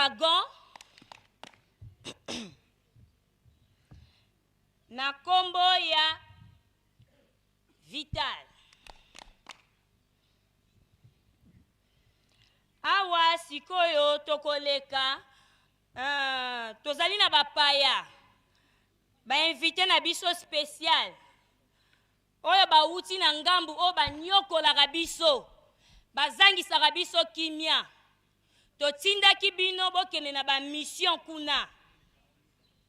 Dragon na kombo ya Vital. Awa sikoyo tokoleka tozali na bapaya ba invité na biso spécial oyo bauti na ngambu oyo banyokolaka biso bazangisaka biso kimia totindaki bino bokende na bamission kuna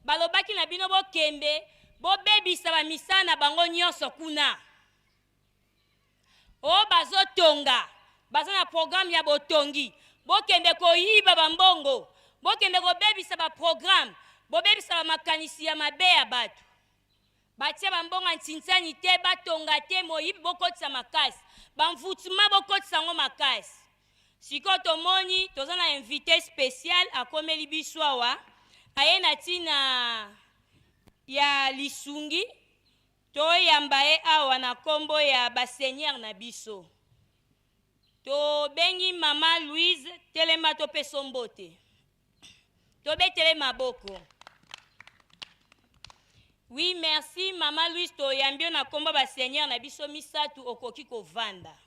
balobaki na bino bokende bobebisa bamisala na bango nyonso kuna oyo bazotonga baza na programme ya botongi bokende koyiba bambongo bokende kobebisa baprogramme bobebisa bamakanisi ya mabe ya bato batia bambongo ntintsani te batonga te moyibi bokotisa makasi bamvutuma bokotisa ngo makasi sikoyo tomoni toza na invité spécial akomeli biso awa aye na ntina ya lisungi toyamba ye awa na kombo ya baseigneur na biso tobengi mama Louise telema topesa mbote tobetele maboko. Oui, merci mama Louise toyambio na kombo baseigneur na biso misatu okoki kovanda.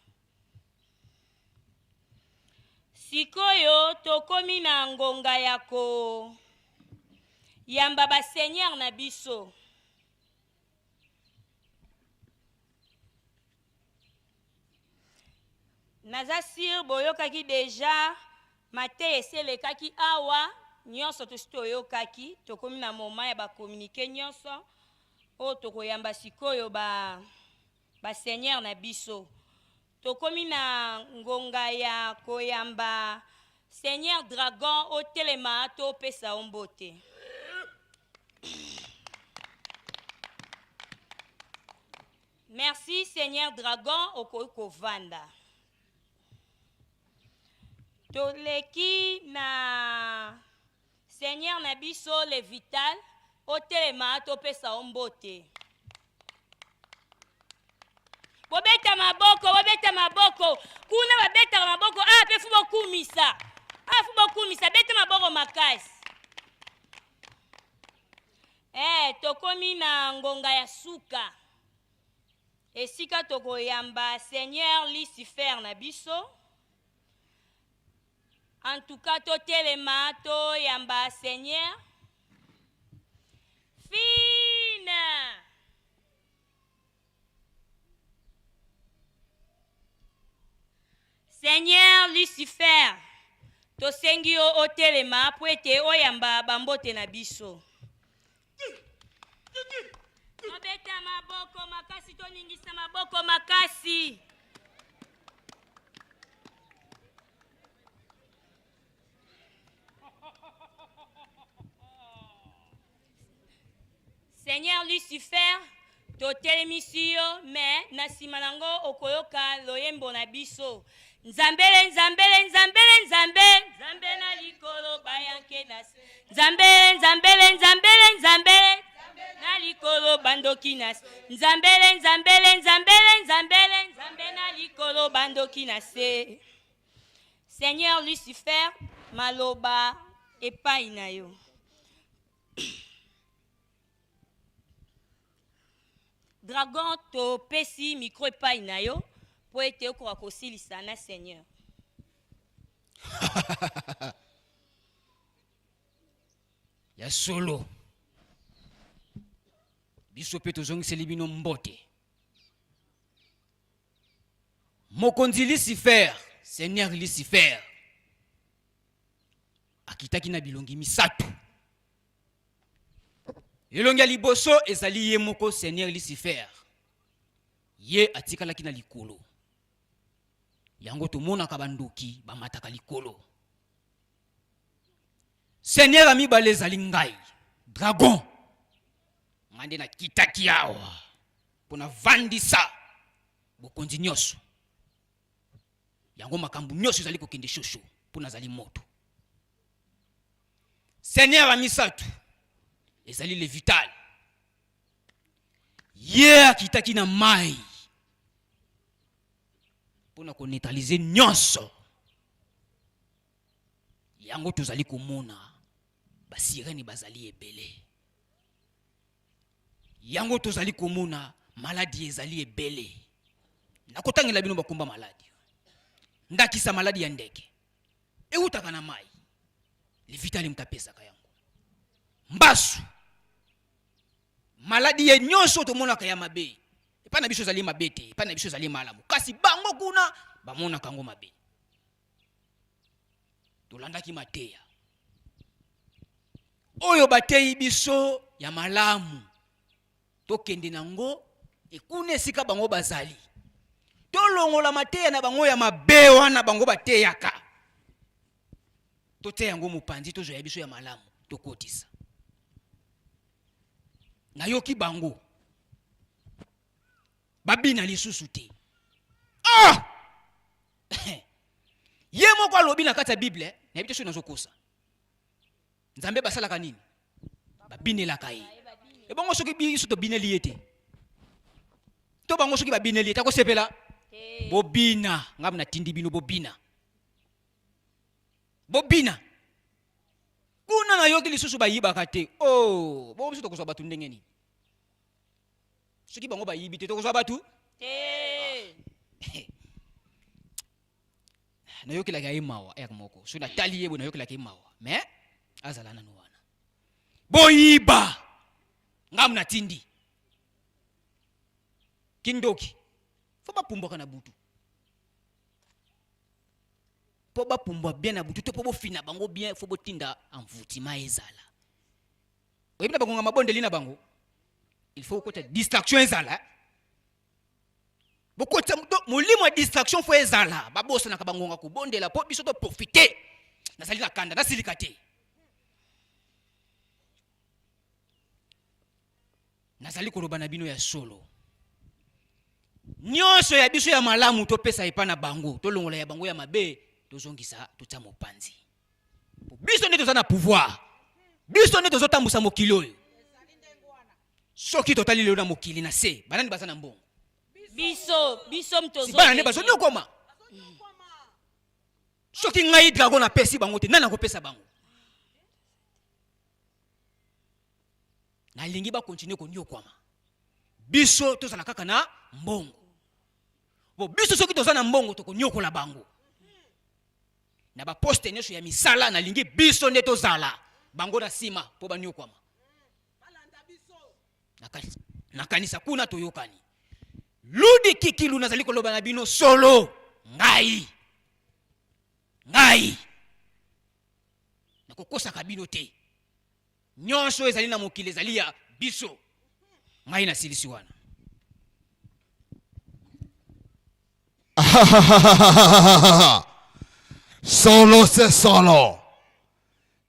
Sikoyo tokomi na ngonga ya ko yamba baseigneur na biso. Naza sir boyokaki deja mate eselekaki awa nyonso toyokaki tokomi na moma ya bakomunike nyonso o tokoyamba sikoyo baseigneur na biso tokomi na ngonga ya koyamba Seigneur Dragon otelema topesa mbote. Merci Seigneur Dragon okoki kovanda. Toleki na Seigneur na biso le Vital otelema topesa mbote. Bobeta maboko kuna babeta maboko pe fu bokumisa beta maboko makasi. Tokomi na ngonga ya suka esika tokoyamba Seigneur Lucifer na biso. En tout cas, totelema to yamba Seigneur. Fina. Seigneur Lucifer. To sengi o telema po ete o yamba bambote na biso. Tobeta maboko makasi to ningisa maboko makasi. Seigneur Lucifer, totelemisiyo me na sima nango okoyoka loyembo na biso. Nzambele na likolo bayanke nas. Nzambele na likolo bandoki nas. Nzambele na likolo bandoki nase. Seigneur Lucifer, maloba epai na yo. Dragon to pesi micro epai na yo po ete okora kosilisa na Seigneur. Ya solo biso pe tozongiseli bino mbote. Mokonzi Lucifer, Seigneur Lucifer akitaki na bilongi misatu. Elongi ya liboso ezali ye moko Seigneur Lucifer. Ye atikalaki na likolo. Yango tomonaka bandoki bamataka likolo. Seigneur amibale ezali ngai Dragon. Ngande na kitaki awa pona vandisa bokonzi nyonso. Yango makambu nyonso ezali kokende shosho pona zali moto. Seigneur amisatu ezali le Vital. Ye akitaki na mai pona ko neutraliser nyonso yango tozali komona basirene bazali ebele. Yango tozali komona maladi ezali ebele. Nakotangela bino bakomba maladi. Ndakisa maladi ya ndeke. Eutaka na mai. Livitali mtapesaka yango. Mbasu. Maladi ya nyonso tomonaka ya mabe. Epa na biso zali mabete, epa na biso zali malamu. Kasi bango kuna bamona kango mabe. Tolandaki mateya. Oyo batei biso ya malamu. Tokende nango ekune esika bango bazali. Tolongola mateya na bango ya mabe wana bango bateyaka. Toteya yango mopanzi tozoya biso ya malamu tokotisa. Nayoki bango babina lisusu te. Ah! Ye moko alobi na kati ya Bible, na biso nazokosa. Nzambe basalaka nini? Babinelaka ye. E bongo soki biso to bineli ete. To bango soki babineli ete akosepela. Bobina, ngam na tindi bino bobina. Bobina. Kuna na yoki lisusu bayibaka te. Oh, bo biso to kozwa batu ndenge nini? Soki bango bayibi te to kozwa batu? Na yoki la gaye mawa ek moko. So na tali yebo na yoki la gaye mawa. Mais azala na wana. Boyiba. Ngam na tindi. Kindoki. Fo ba pumboka na butu. Po ba pumbwa bien na butu to po bo fina bango bien fo bo tinda envoutima ezala. Oyebina bango ngama bondeli na bango. Il faut que distraction ezala. Beaucoup de molimo distraction fo ezala. Ba bosa na ka bango ngako bondela po biso to profiter. Na sali na kanda na silikate. Nazali koloba na bino ya solo. Nyonso ya biso ya malamu to pesa epa na bango, to longola ya bango ya mabe, to zongisa to tsa mopanzi. Biso ne tozana pouvoir. Biso ne tozotambusa mokili oyo. Soki totali lelo na mokili na se, banani bazana mbongo. Biso mtozo. Si bana ne bazo nyokoma. Soki ngai dragon na pesi bango te, nana ko pesa bango. Na lingi ba continue ko nyokwama. Biso tozala kaka na mbongo. Bo biso soki tozana mbongo to ko nyokola bango. Na ba poste nyonso ya misala na lingi biso nde tozala. Bango na sima po ba nyokwama. Na kanisa kuna toyokani. Ludi kikilu nazali koloba na bino solo. Ngai. Nakokosa kabino te. Nyonso ezali na mokili ezali ya biso. Ngai na silisi wana. Solo c'est solo.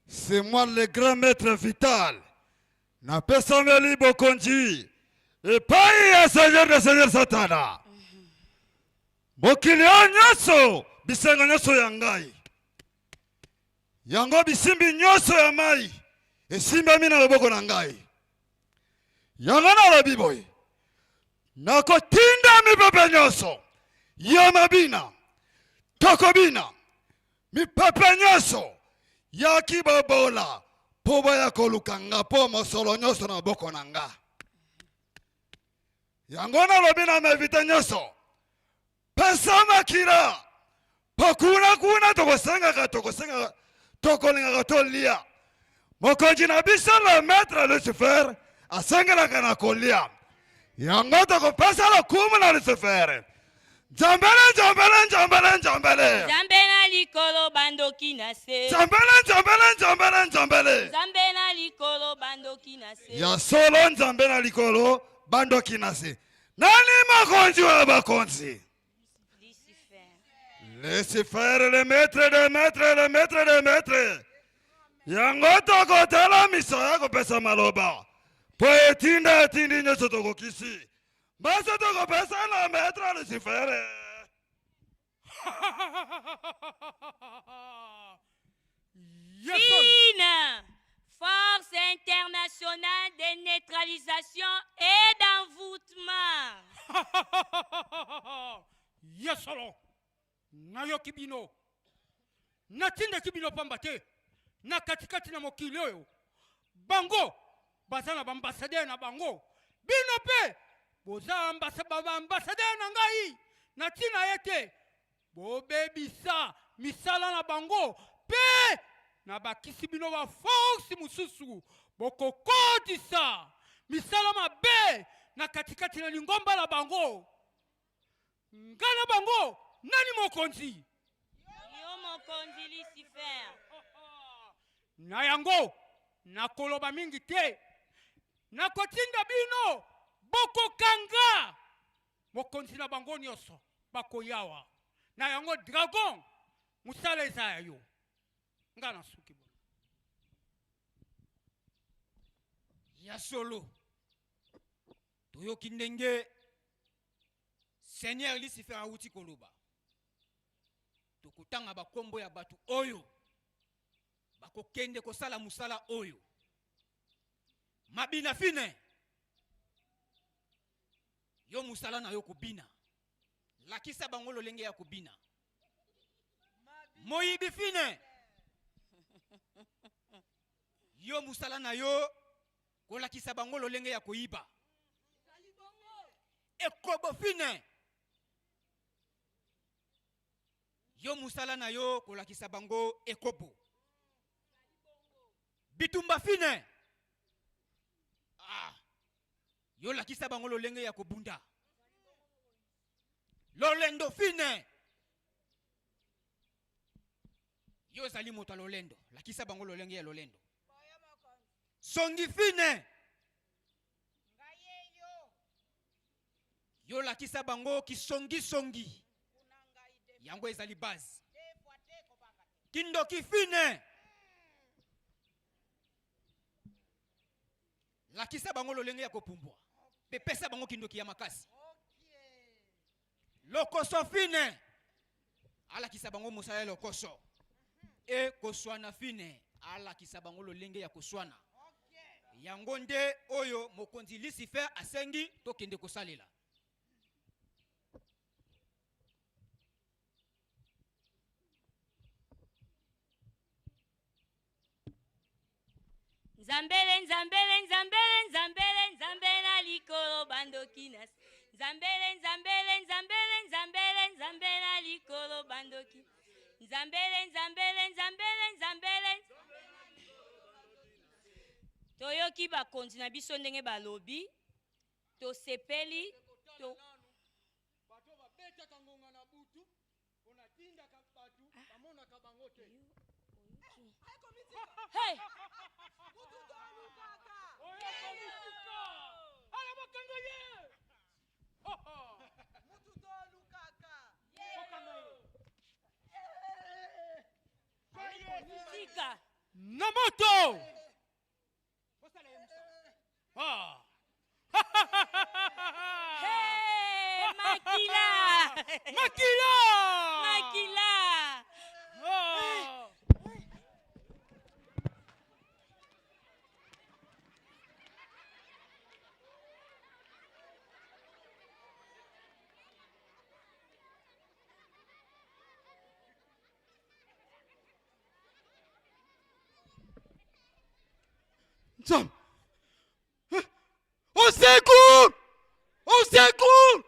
C'est moi le grand maître vital. Na pesa meli bokonji. Et pas ya seigneur de seigneur satana. Mokili nyoso bisenga nyoso ya ngai. Yango bisimbi nyoso ya mai. Esimba mina loboko na ngai. Yango na lobi boy. Nakotinda mipepe nyoso. Ya mabina. Tokobina. Mipepe nyoso. Ya kibabola. Poba ya kolukanga po mosolo nyoso na boko na nga. Yango na lobi na mevite nyoso. Pesa makira. Kuna tokosenga tokolinga katolia. Mokonji na biso le maître Lucifer asengelaka na kolia. Yango tokopesa lokumu na Lucifer. Jambele. Zambe na likolo bandoki na se. Jambele. Zambe na likolo bandoki na se. Ya solo nzambe na likolo bandoki na se. Nani mokonji wa bakonzi? Lucifer, le maître de maître. Yango tokotela miso yako pesa maloba. Po etindi nyoso tokokisi. Basi tokopesa na maître Lucifer. FINE, Force internationale de neutralisation et d'envoûtement. Yesolo, nayoki bino. natinda kibino pamba te na katikati na mokili oyo bango baza na bambassadeur na bango bino pe boza ambassadeur na ngai natina yete bobebisa misala na bango pe na bakisi bino ba force mususu bokokotisa misala mabe na katikati na lingomba la bango ngana bango nani mokonzi Yo mokonzi Lucifer. na yango nakoloba mingi te nakotinda bino bokokanga mokonzi na bango nyonso bakoyawa na yango dragon musala eza ya yo nga na suki bona ya solo toyoki ndenge Seigneur Lucifer awuti koloba tokutanga bakombo ya batu oyo bakokende kosala musala oyo mabina fine yo musala na yo kubina lakisa bango lolenge ya kubina moyibi fine yo musala na yo kolakisa bango lolenge ya koyiba ekobo fine yo musala na yo kolakisa bango ekobo bitumba fine yo lakisa bango lolenge ya kobunda lolendo fine yo zali moto lolendo lakisa bango lolenge ya lolendo songi fine yo lakisa bango kisongi songi yango ezali base kindoki fine lakisa bango lolenge ya kopumbwa pepesa bango kindoki ya makasi lokoso fine alakisa bango musala lokoso e koswana fine alakisa bango lolenge ya koswana yango nde oyo mokonzi Lucifer asengi tokende kosalela Nzambele, nzambele, nzambele, nzambele, nzambele na likolo bandokinas. Nzambele, nzambele, nzambele, nzambele, nzambele na likolo bandoki. Nzambele, nzambele, nzambele, nzambele. Toyoki bakonzi na biso ndenge balobi. To sepeli. To... bato babeta kangonga na butu onatinda kabatu bamona kabangote Hey! na moto Hey! Makila! Makila! Makila! Nzam! Au secours! Au secours!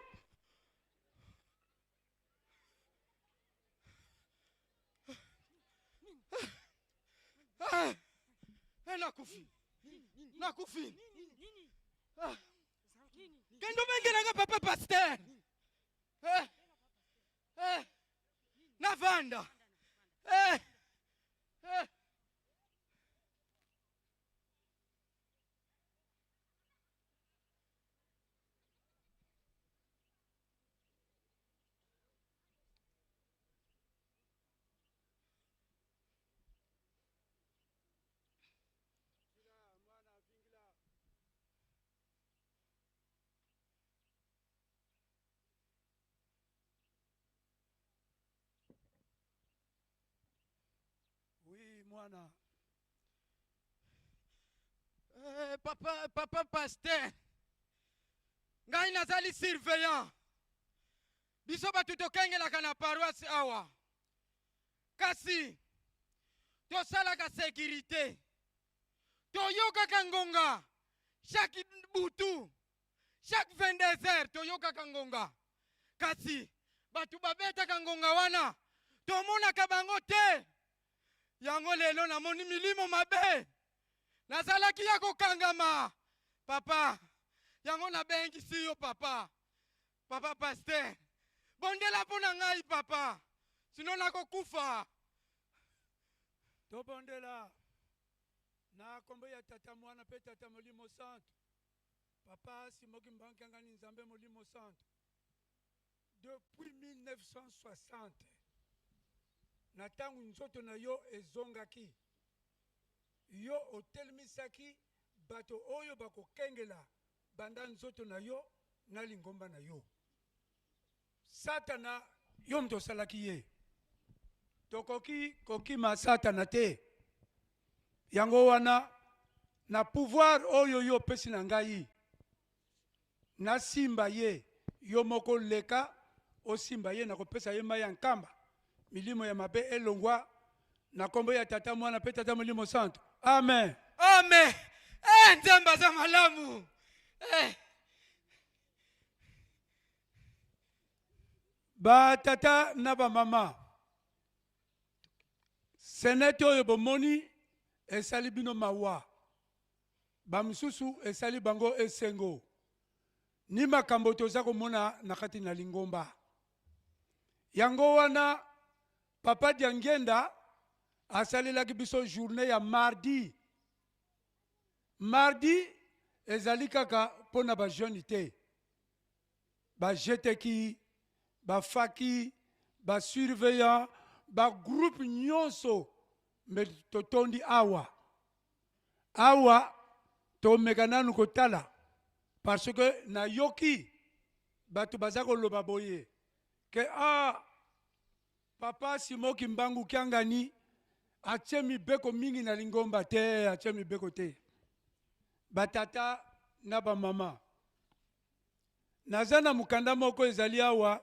Nakufi. Nakufi. Kendo mengenanga papa pasteur. Navanda. Oui, mwana. Papa pasteur. Ngai nazali surveillant. Biso batu tokengelaka na paroisse awa. Kasi tosalaka sécurité toyokaka ngonga chaque butu chaque 22 heures toyokaka ngonga kasi batu babetaka ngonga wana tomonaka bango te yango lelo namoni milimo mabe nazalaki ya kokangama papa yango nabengisi yo papa paster bondela mpo na ngai papa sino nakokufa tobondela na kombo ya tata mwana pe tata molimo santo papa simoki mbankangani nzambe molimo santo depuis 1960 na ntango nzoto na yo ezongaki yo otelemisaki bato oyo bakokengela banda nzoto na yo na lingomba na yo satana yo moto osalaki ye tokoki kokima satana te yango wana na pouvoir oyo yo opesi na ngai nasimba ye yo moko leka osimba ye na kopesa ye mai ya nkamba milimo ya mabe elongwa na kombo ya tata mwana pe tata molimo santo amen amen nzambe aza malamu batata na bamama senete oyo bomoni esali bino mawa bamisusu esali bango esengo ni makambo toza komona na kati na lingomba yango wana papa Diangenda asalelaki biso journée ya mardi ezali kaka pona ba jeune te ba jeteki ba faki ba surveillant ba groupe nyonso me totondi awa to mekananu kotala parce que na yoki batu baza koloba boye ke papa Simoki Mbangu Kiangani atie mibeko mingi na lingomba te atie mibeko te batata na bamama nazana mukanda moko ezali awa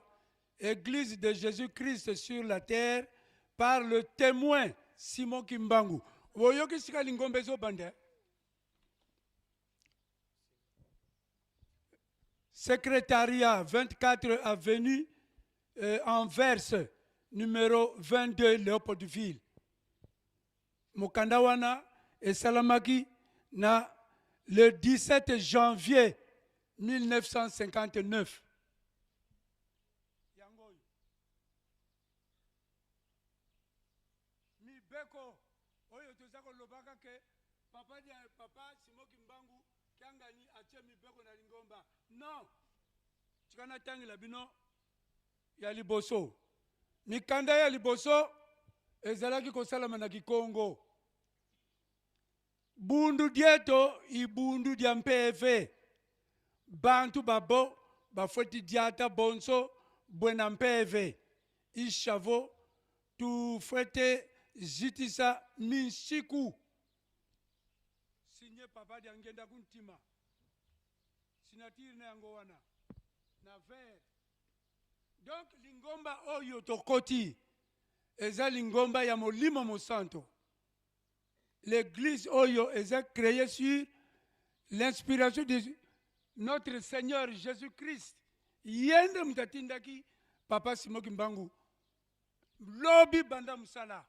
Église de Jésus-Christ sur la terre par le témoin Simon Kimbangu oyoki sika lingomba ezo bande secrétariat 24 avenue Anvers numéro 22 Léopoldville mukanda wana esalamaki na le 17 janvier 1959 mibeko oyo tozako lobaka ke papa Simoki Mbangu Kiangani atie mibeko na lingomba non tikana tangila bino ya liboso mikanda ya liboso ezalaki kosalama na Kikongo bundu dieto ibundu dia mpeve bantu babo bafoti diata bonso bwena mpeve ishavo tu fete jitisa minshiku signé papa Diangenda kuntima signature na yango wana na ver donc lingomba oyo tokoti eza lingomba ya molimo mosanto l'église oyo est créée sur l'inspiration de notre Seigneur Jésus-Christ. Yende mtatindaki papa Simoki Mbangu. Lobi banda musala.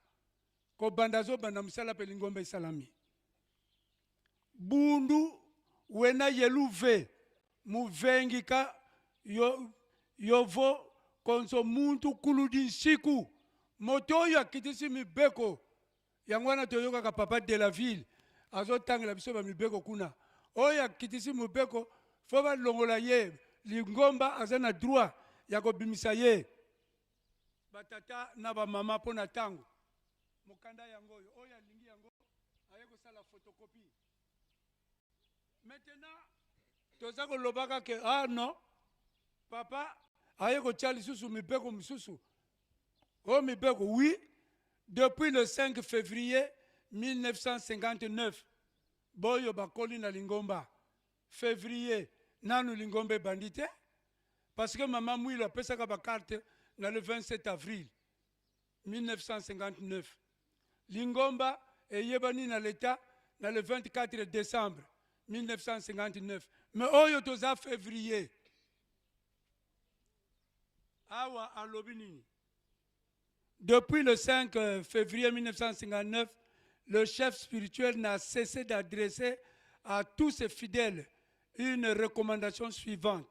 Ko bandazo banda musala pe lingomba isalami. Bundu wena yeluve muvengika yovo konso muntu kuludi siku. Moto yo akitisi mibeko. Yangwana toyoka ka papa de la ville azo tangela biso ba mibeko kuna oya kitisi mibeko fo ba longola ye lingomba azana droit ya ko bimisa ye batata na ba mama pona tango mukanda yango oya lingi yango ayeko sala photocopie maintenant toza ko lobaka ke non papa ayeko tiali susu mibeko misusu mibeko oui. Depuis le 5 février 1959, Boyo Bakoli na Lingomba, février, nanu Lingombe bandité, parce que maman Mouila pesaka ba carte le 27 avril 1959. Lingomba et Yebani na l'État le 24 décembre 1959. Mais oyo toza février. Awa alobini. Depuis le 5 février 1959, le chef spirituel n'a cessé d'adresser à tous ses fidèles une recommandation suivante.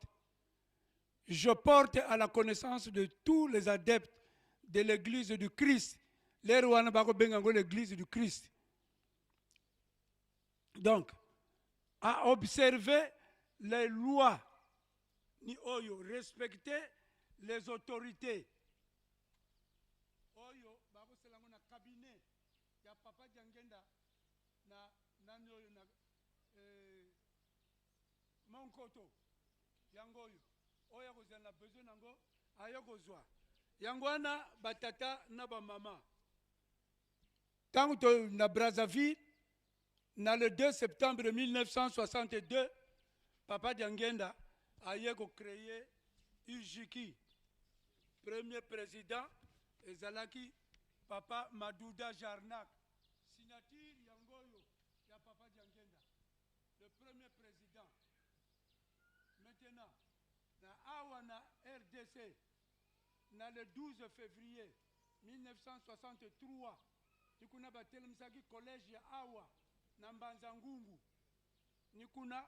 Je porte à la connaissance de tous les adeptes de l'Église du Christ. L'Église du Christ. Donc, à observer les lois, ni oyo, respecter les autorités. Oyo, babo selango na cabinet, ya papa Diangenda, na oyo na Monkoto, yangoyo, oyo kozana na besoin nango, ayo kozwa. Yangwana batata na ba mama. Tant que na Brazzaville, le 2 septembre 1962, Papa Diangenda a créé UJIKI. Premier président, Ezalaki, Papa Madouda Jarnak. Signature Yangoyo, ya Papa Diangenda. Le premier président. Maintenant, na Awana RDC, le 12 février 1963, Nikuna Batelemsaki collège ya Awa, Nambanza Ngungu. Nikuna,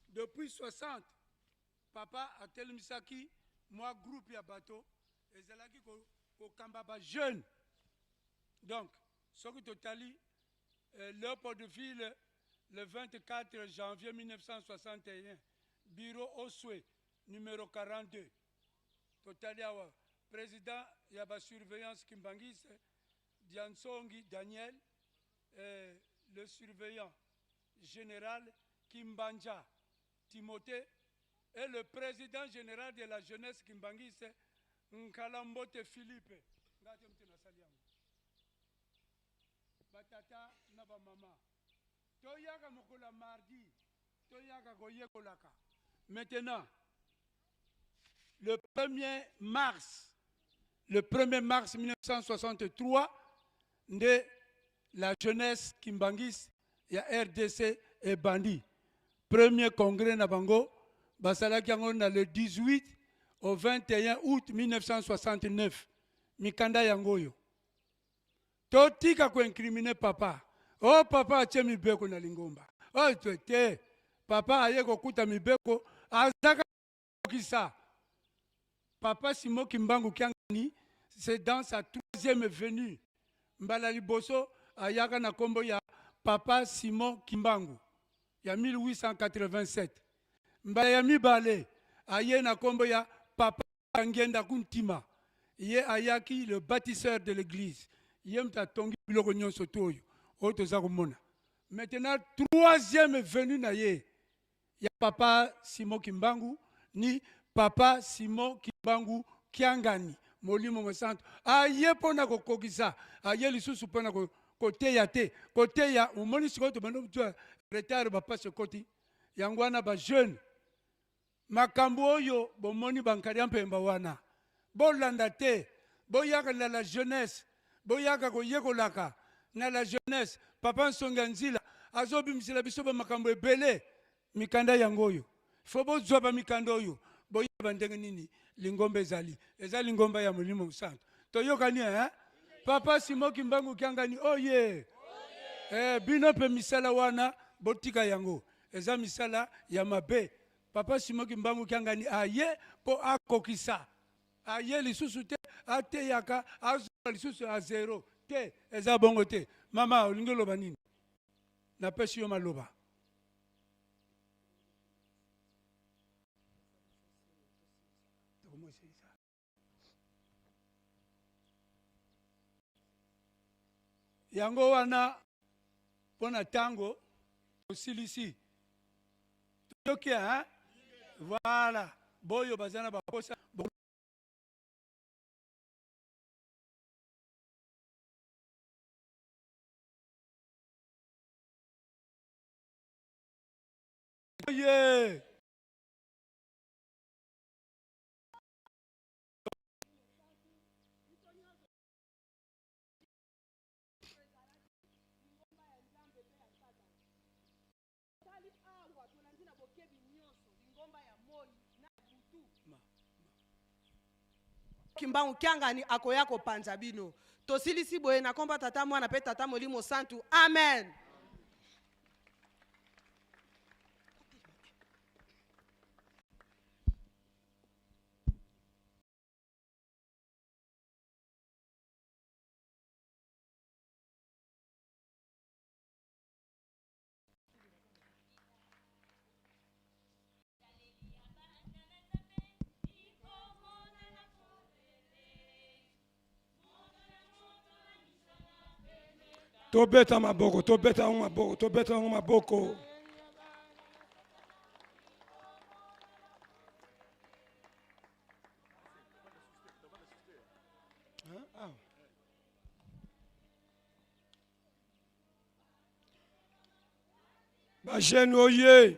depuis 60, Papa a Telmisaki, moi groupe ya bateau, et Zalaki ko Kambaba jeune. Donc, ce qui totali, Léopoldville, le 24 janvier 1961, bureau Oswe, numéro 42. Totali Awa, président Yaba surveillance Kimbangis, Diansongi Daniel, le surveillant général Kimbanja Timothée et le président général de la jeunesse Kimbangis Nkalambote Philippe. Batata naba mama. Toyaka mokola mardi, toyaka koyekolaka. Maintenant, le 1er mars 1963, de la jeunesse Kimbangis, il y a RDC et Bandi. Premier congrès Nabango, Basalaki Yangon le 18 au 21 août 1969. Mikanda Yangoyo. Totika ko incriminer papa. Oh papa ache mibeko na Lingomba. Oh te papa aye kokuta mibeko azaka kisa. Papa Simo Kimbangu Kiangani, c'est dans sa 3e venue. Mbala liboso ayaka na kombo ya Papa Simon Kimbangu ya 1887. Mbala ya mibale aye na kombo ya Papa Ngenda Kuntima. Ye ayaki le bâtisseur de l'église. Ye mta tongi biloko nyonso toyo. Oto za komona. Maintenant 3e venue na ye ya Papa Simon Kimbangu ni Papa Simon Kimbangu Kiangani. Molimo Mosanto aye pona kokokisa aye lisusu pona koteya te koteya umoni sikoto bando mtua retard ba passe koti yangwana ba jeune makambo oyo bomoni bankari mpemba wana bolanda te boyaka na la jeunesse boyaka koyekolaka na la jeunesse papa Nsonga Nzila azobimisela biso ba makambo ebele mikanda yangoyo fo bozwa ba mikanda oyo boyaba ndenge nini Lingomba ezali Lingomba ya Molimo Santo toyokani Papa Simon Kimbangu Kiangani oye bino pe misala wana botika yango eza misala ya mabe Papa Simon Kimbangu Kiangani aye po akokisa aye lisusu te ateyaka azola lisusu a zero te eza bongo te mama olingi loba nini napesi yo maloba yango wana pona tango osilisi toki voilà boyo bazana baposa yeah. Kimbangu kiangani akoya kopanza bino. Tosilisi boye na komba tata mwana pe tata molimo santu. Amen. Tobeta maboko, tobeta maboko, tobeta maboko. Bajeni oye,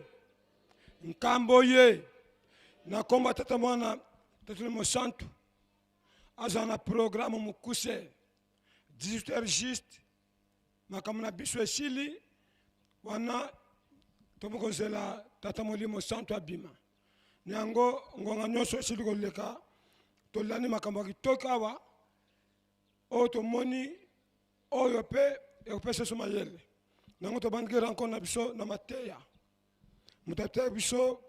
nkambo oye, na komba tata mwana tata mo santu. Azana programme mukuse 18h juste. Makamuna biso esili wana tomokozela tata molimo santu abima. Nyango ngonga nyonso esili koleka tolani makambo kitoka awa o tomoni oyo pe ekopesa so mayele. Nango tobandiki rencontre na biso na mateya. Mutate biso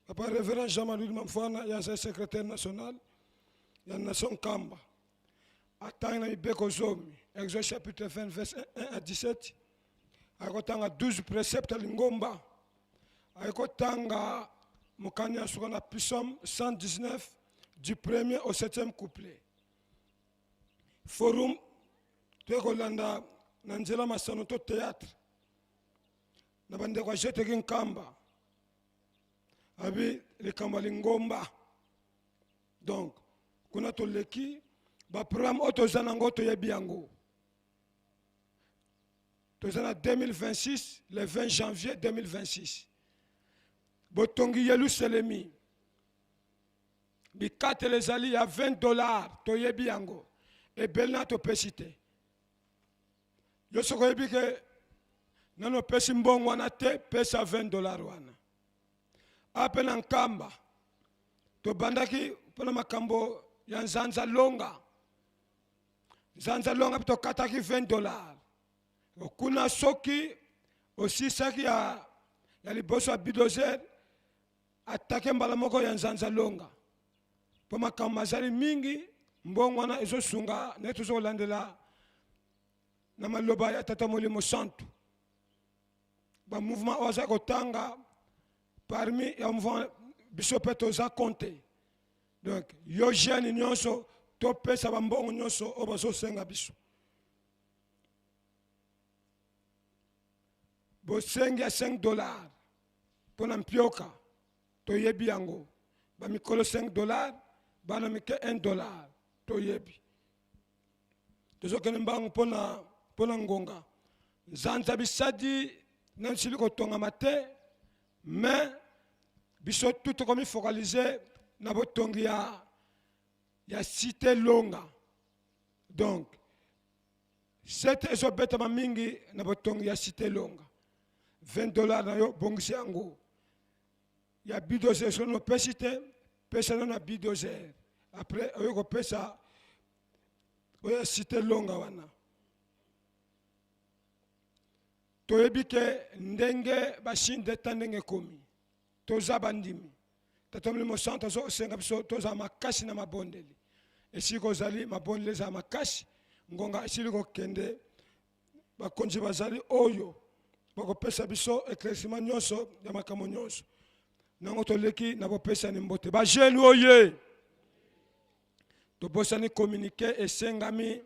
papa révérend Jean-Marie Mamfwana ya secrétaire national ya nation Kamba. Attends na ibeko zomi. Exode chapitre 20 verset 1 à 17. Akotanga 12 préceptes lingomba. Akotanga mukanya sur na psaume 119 du 1er au 7e couplet. Forum Tekolanda Nanjela Masano to théâtre. Na bande kwa jete Kamba. Abi le Kamba lingomba. Donc, kuna to leki ba programme otozana ngoto yebiango. Tozana 2026, le 20 janvier 2026. Botongi Yerusalemi. Bikate les alliés à $20 to yebiango. Et belna to pesite. Yo soko yebi ke nano pesi mbongo wana te pesa $20 wana. Apena nkamba. To bandaki pona makambo ya nzanza longa. Nzanza longa pito kataki $20. Kuna soki aussi saki ya liboso ya bidozer atake mbala moko ya nzanza longa. Po makambo mazali mingi mbongo wana ezosunga neto zolandela na maloba ya tata molimo santu. Ba mouvement oza kotanga parmi ya mouvement biso pe toza compte. Donc yo jeune nyonso to pesa ba mbongo nyonso obazo senga biso. Bo sengi ya $5 pona mpioka to yebi yango. Ba mikolo $5 bana mike $1 to yebi. Tozo kene mbango pona ngonga. Nzanza bisadi nansili kotonga mate mais biso tout comme focaliser na botongi ya cité longa. Donc cette ezobeta mamingi na botongi ya cité longa. $20 na yo bongisi yango. Ya bidozer so no pesite pesa na bidozer. Après oyo ko pesa oya cité longa wana. Toyebi ke ndenge bashinde tandenge komi. Toza bandimi. Tatomli mo santa zo senga biso toza makasi na mabondeli. Esiko zali mabondeli za makasi ngonga esiliko kende bakonzi bazali oyo bako pesa biso éclaircissement nyonso ya makambo nyonso. Nango toleki na bopesa ni mbote. Ba jeune oye. To bosani communiquer esengami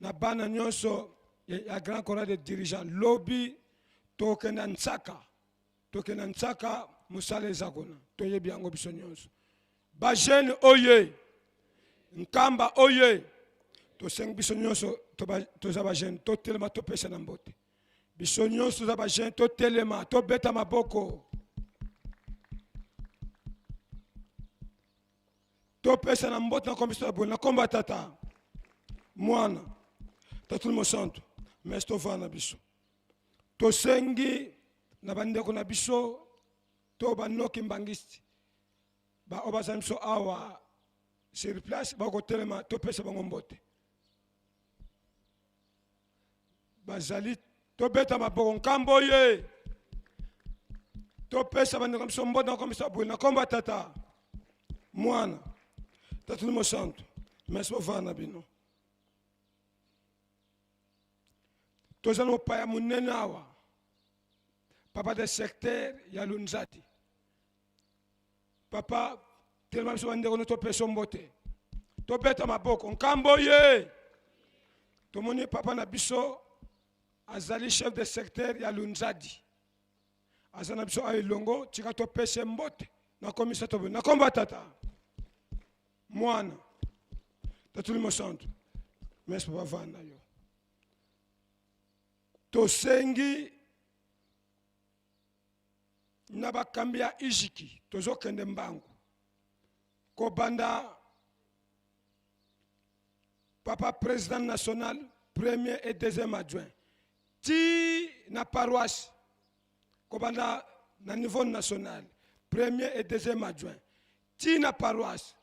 na bana nyonso ya grand corps de dirigeants lobby tokenda ntsaka musale zakona toyebi yango biso nyonso. Ba jeune oye. Nkamba oye. To seng biso nyonso to za ba jeune to telema to pesa na mbote. Biso nyonso za ba jeune to telema to beta maboko. To pesa na mbote na kombiso na bona komba tata. Mwana. Tatul mo santo. Mesto vana biso. To sengi na bandeko na biso to banoki mbangisi ba obaza biso awa sur place bakotelema topesa bango mbote bazali tobeta maboko nkambo ye topesa bandeko biso mbote nakomisa bwili nakomba tata mwana tata limo santo merci bovana bino tozali mopaya monene awa papa de secteur ya lunzati papa telema biso bandeko no topesa mbote tobeta maboko nkambo ye tomoni papa na biso azali chef de secteur ya lunzadi azana biso ailongo tika topesa mbote nakomisa tobe nakomba tata mwana tata limo santo merci papa vanda yo tosengi na bakambi ya ijiki tozokende mbangu kobanda papa président national premier et deuxième adjoint ti na paroisse kobanda na niveau national premier et deuxième adjoint ti na paroisse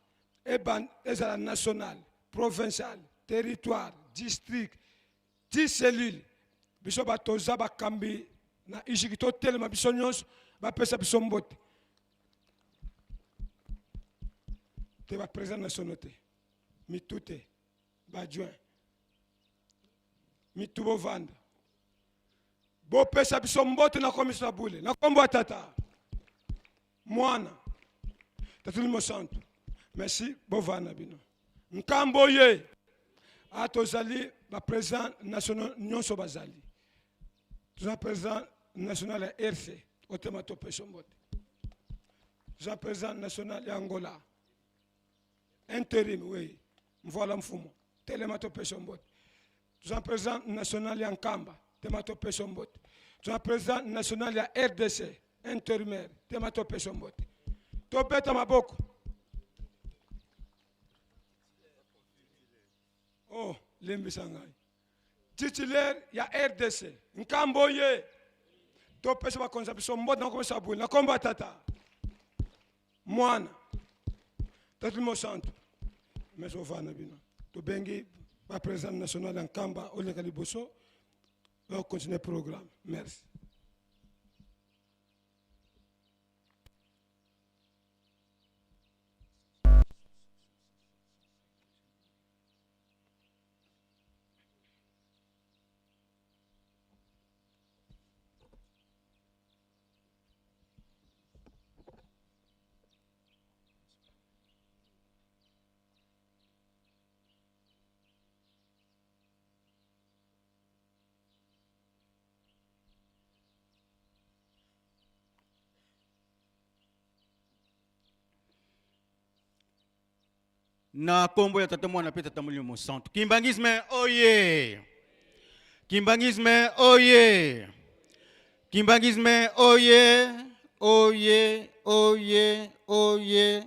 ezala national provincial territoire district ti cellule biso batoza bakambi na ijiki totelema biso nyonso bapesa biso mbote te baprésident national te mitu te badjoint mitu bovanda bopesa biso mbote nakomisa bule nakombo tata mwana tata limo santo merci bovana bino nkambo ye atozali baprésident national nyonso bazali toza président national ya RC otema topesa mbote toza président national ya Angola intérim oui mvola mfumo telema topesa mbote toza président national ya Nkamba tema topesa mbote toza président national ya RDC intérimaire tema topesa mbote topeta maboko oh lembi sangai titulaire ya RDC nkambo ye topesa bakonza biso mbote nakomisa bwili nakomba tata mwana tata limo santo merci ovana bino tobengi baprésident national ya Nkamba oleka liboso on continue le programme merci. Na kombo ya tata mwana pe tata mulimo santo kimbangisme oye kimbangisme oye kimbangisme oye oye oye oye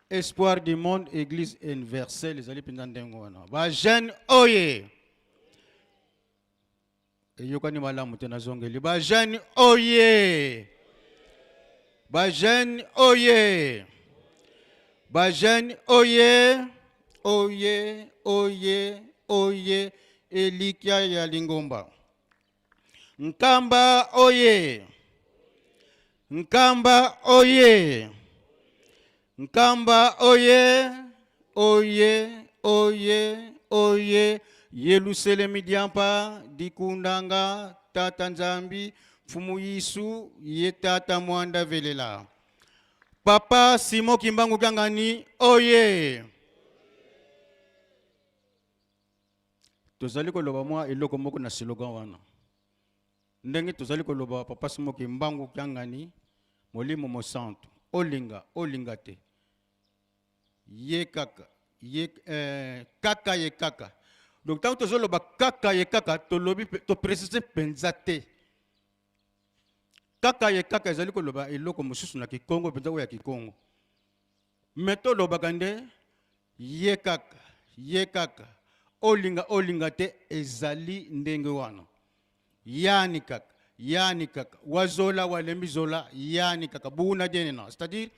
espoir du monde église universelle les ali pinda ndengo wana ba jeune oye eyokani malamu tena zongeli ba jeune oye Bajen oye, Bajen oye, oye, oye, oye, Elikia ya Lingomba. Nkamba oye, Nkamba oye, Nkamba oye, oye, oye, oye, Yelusele midiampa, dikundanga, tatanzambi, Fumu Yisu yetata mwanda velela. Papa Simo Kimbangu Kangani oye. Tozali koloba mwa eloko moko na slogan wana. Ndenge tozali koloba Papa Simo Kimbangu Kangani molimo mosanto. Olinga, olinga te. Ye kaka, ye kaka ye kaka. Donc tant que tozoloba kaka ye kaka to lobi to préciser penzate. Kaka ye kaka ezali koloba eloko mosusu na Kikongo penza ya Kikongo. Meto loba kande ye kaka olinga olinga te ezali ndenge wana. yani kaka, yani kaka, wazola walembi zola, yani kaka, buna denena. C'est-à-dire,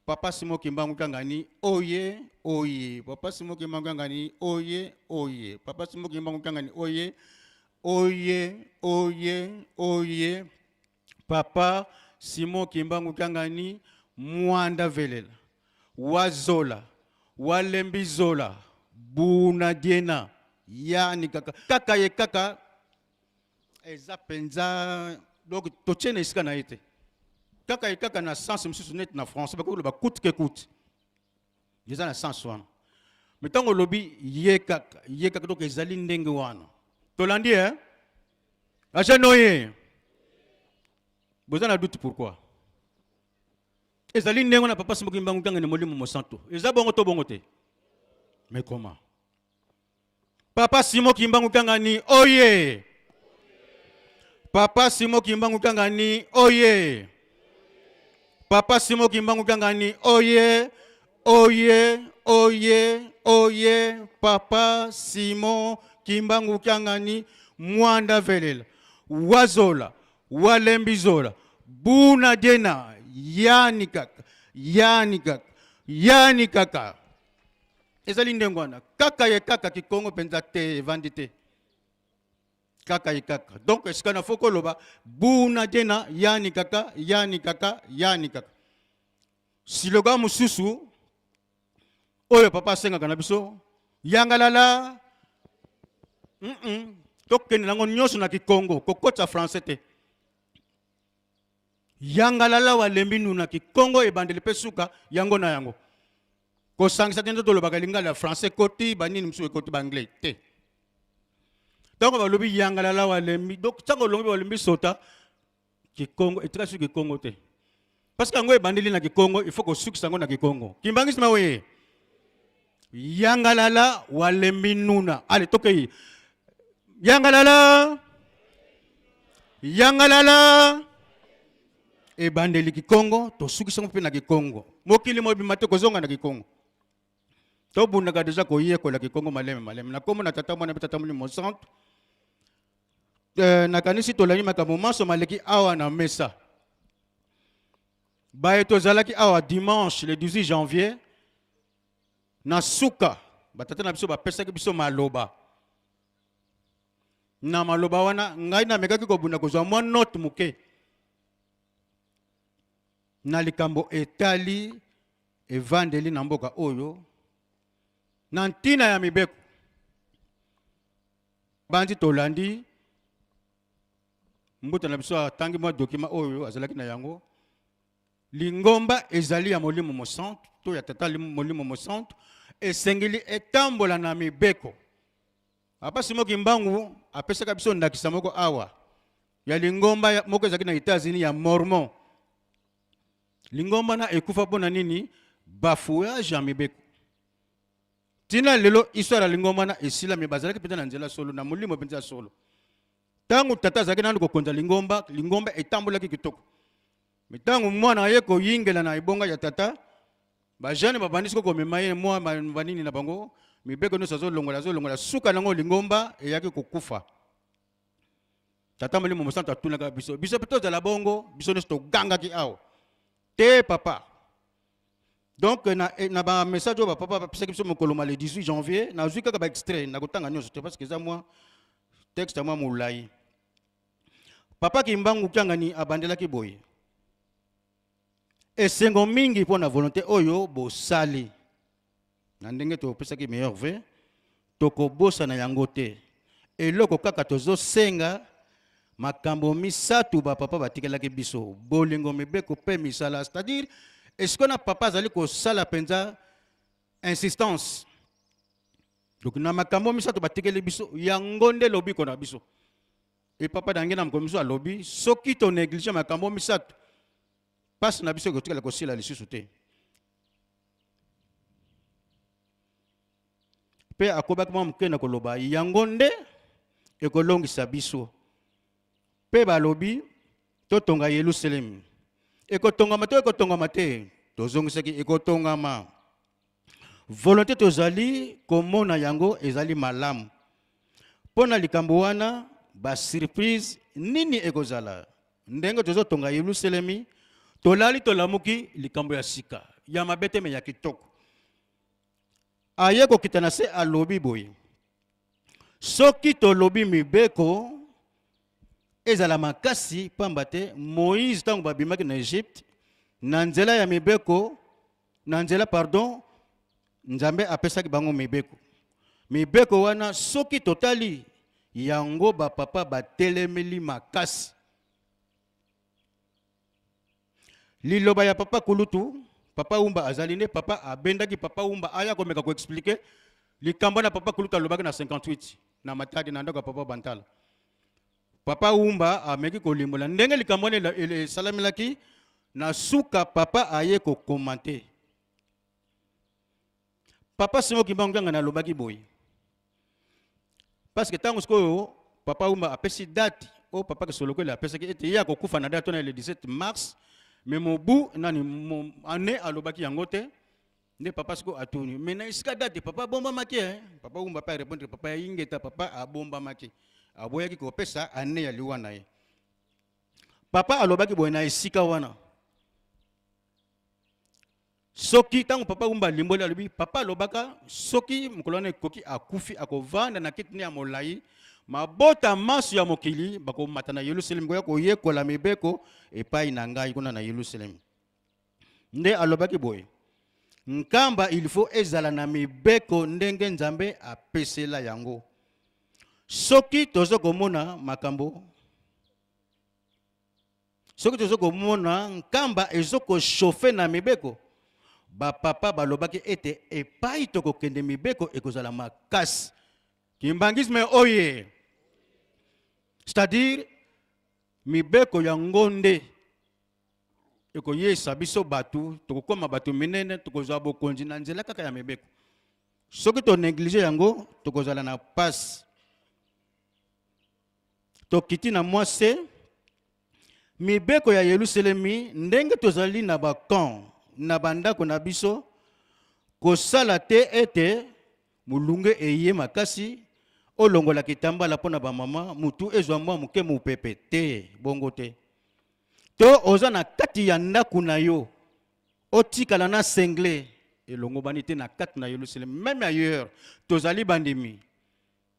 papa Simo Kimbangu Kangani, oye, oye, papa Simo Kimbangu Kangani, oye, oye, papa Simo Kimbangu Kangani, oye, oye, oye, oye, papa Simo Kimbangu Kangani, mwanda velela, wazola, walembi zola, buna dena, yani kaka, kaka ye kaka, eza penza, donc totiene iska na ite. Kaka ye kaka na sens msusu net na français, bako loba coûte que coûte. Eza na sens wana. Metango lobi ye kaka donc ezali ndenge wana. Tolandi hein? Acha noye. Vous en avez doute pourquoi? Ezali ndenge wana papa Simo Kimbangu Kangani molimo mosanto. Eza bongo to bongo te. Mais comment? Papa Simo Kimbangu Kangani, oye! Papa Simo Kimbangu Kangani, oye! Papa Simo Kimbangu Kangani, oye! Oye! Oye! Oye! Papa Simo Kimbangu Kangani, mwanda velela, wazola, walembi zola, buna dena, yani kaka, yani kaka, yani kaka. Ezali ndengwana, kaka ye kaka kikongo penza te vandite. Kaka ye kaka. Donc eskana foko loba buna dena yani kaka, yani kaka, yani kaka. Siloga mususu oyo papa senga kana biso yangalala tokende nango nyonso na kikongo kokota français te. Yangalala walembi nuna kikongo ebandeli pe suka yango na yango. Kosangisa tendo tolobaka lingala français koti banini msu koti ba anglais te. Donc balobi yangalala walembi donc tango longi walembi sota kikongo etika su kikongo te. Parce que yango ebandeli na kikongo il faut ko sukisa yango na kikongo. Kimbangisi na oye. Yangalala walembi nuna. Allez tokei. Yangalala. Yangalala. Ebandeli kikongo to sukisa mpe na kikongo. Mokili mo bimate kozonga na kikongo. To bunaka deja ko yeko la kikongo maleme maleme. Na komo na tata mwana tata mwana mosanto. Na kanisi to lani makambo maso maleki awa na mesa. Baye to zalaki awa dimanche le 18 janvier. Na suka batata na biso bapesaki biso maloba. Na maloba wana ngai na mekaki ko bunda kozwa mwa note muke. Na likambo etali evandeli na mboka oyo na ntina ya mibeko bandi tolandi mbuta na biso atangi mwa dokima oyo azalaki na yango lingomba ezali ya molimo mosanto to ya tata molimo mosanto esengeli etambola na mibeko. Papa Simo Kimbangu apesaka biso ndakisa moko awa ya lingomba moko ezalaki na États-Unis ya Mormon. Lingomba na ekufa pona nini bafouillage ya mibeko. Tina lelo histoire ya lingomba na esila mi bazalaki peta na nzela solo na molimo penza solo. Tangu tata zaki nando kokonza lingomba, lingomba etambolaki kitoko. Mitangu mwana ye ko yingela na ibonga ya tata ba jeune babandisi ko komema ye mwa banini na bango mibeko no sazo longola suka nango lingomba eyaki kokufa. Tata molimo mosanto atunaka biso biso peto za la bongo biso no sto ganga ki awo. Te papa. Donc na ba message ba papa pesa ki biso mokoloma le 18 janvier na zuka ka ba extrait na kotanga nyonso te parce que za moi texte moi moulai. Papa Kimbangu Kangani abandelaki boye. Esengo mingi pour na volonté oyo bo sali. Na ndenge to pesaki meilleur vœu toko bosa na yango te. Eloko kaka tozo senga makambo misatu ba papa batikelaki biso bolingo mibeko pe misala, c'est-à-dire est-ce qu'on a papa azali ko sala penza insistance. Donc na makambo misatu batikeli biso yango nde lobi ko na biso. Et papa dangena mkomiso a lobi soki to néglige makambo misatu passe na biso ko tikela ko sila lisusu te. Pe akobaki mwa mke na koloba yango nde ekolongisa biso. Pe balobi totonga Yerusalem. Ekotongama to ekotongama te. Tozongisaki ekotongama. Volonté tozali komona yango ezali malamu. Pona likambo wana ba surprise nini ekozala ndenge tozotonga Yerusalemi tolali tolamuki likambo ya sika ya mabete me ya kitoko aye kokita na se alobi boye soki tolobi mibeko ezala makasi pamba te Moïse tango babimaki na Egypte na nzela ya mibeko na nzela pardon Nzambe apesaki bango mibeko mibeko wana soki totali yango ba papa batelemeli makasi liloba ya papa kulutu papa umba azaline papa abendaki papa umba aya komeka ko expliquer likambo na papa kulutu alobaki na 58 na matadi na ndako papa bantala papa umba ameki kolimbola ndenge likambo ne salamelaki na suka papa aye ko commenter papa singo kimbanganga na lobaki boy parce que tango sko papa umba apesi date o papa ke soloko la apesi ete ya ko kufa na date na le 17 mars mais mobu nani année alobaki yango te ne papa sko atuni mais na iska date papa bomba maki papa umba pa répondre papa ingeta papa abomba maki aboyaki ko pesa année ya liwa na ye papa alobaki boy na isika wana soki tango papa umba limboli alobi papa lobaka soki mukolone koki akufi akovanda na kitni ya molai mabota masu ya mokili bako matana Yerusalem goya ko yekola mibeko epai na ngai kuna na Yerusalem nde alobaki boye nkamba il faut ezala na mibeko ndenge Nzambe apesela yango soki tozo komona makambo soki tozo komona nkamba ezoko chauffer na mibeko ba papa balobaki ete epai toko kende mibeko ekozala makasi kimbangisme oye c'est-à-dire mibeko ya ngonde ekoyesa biso batu tokokoma batu minene tokozwa bokonzi na nzela kaka ya mibeko soki to néglige yango tokozala na passe tokiti na mwase mibeko ya Yerusalemi ndenge tozali na bakamp na bandako na biso kosala te ete mulunge eye makasi olongola kitambala pona ba mama mutu ezwa mwa muke mupepe te bongo te to oza na kati ya ndaku na yo otikala na sengle elongo bani te na kati na Yerusalem même ailleurs tozali bandimi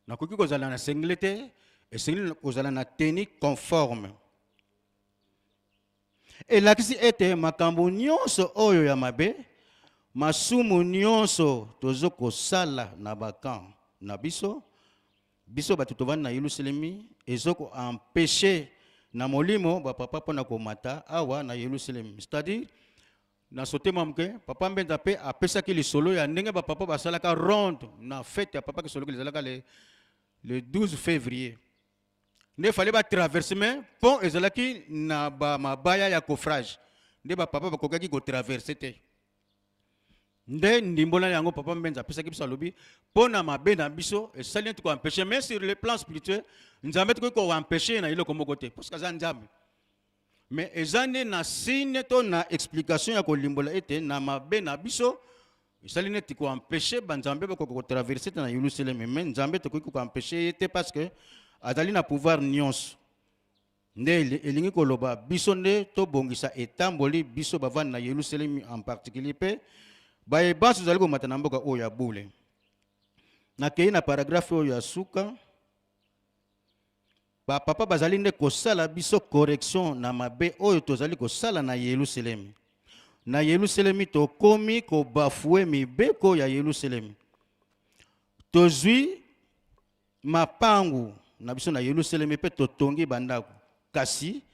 nakoki kozala na sengle te esengle kozala na tenue conforme elakisi ete makambo nyonso oyo ya mabe masumu nyonso tozoko sala na bakamp na biso bato tovandi na Yerusalemi ezoko empêcher na molimo ba papa pona komata awa na Yerusalemi c'est-à-dire na sote mamke papa mbenza pe apesaki lisolo ya ndenge ba papa basalaka ronde na fête ya papa ke solo ezalaka le 12 février ne fallait pas traverser mais pont ezalaki na ba mabaya ya coffrage nde ba papa bakokaki ko traverser te nde ndimbola yango papa mbenza apesaki biso alobi pona mabe na biso esali to ko empêcher mais sur le plan spirituel Nzambe to ko empêcher na iloko moko te parce que za Nzambe mais ezane na signe to na explication ya ko limbola ete na mabe na biso esali neti ko empêcher ba Nzambe ba ko traverser na Yerusalem mais Nzambe to ko empêcher te parce que azali na pouvoir nyonso nde elingi koloba biso nde tobongisa etamboli biso bavandi na Yerusalem en particulier pe baye baso zali komata na mboka oyo ya bule nakei na paragraphe oyo ya suka ba papa bazali nde kosala biso correction na mabe oyo tozali kosala na Yerusalem tokomi kobafue mibeko ya Yerusalem tozwi mapangu na biso na Yerusalem pe totongi bandako kasi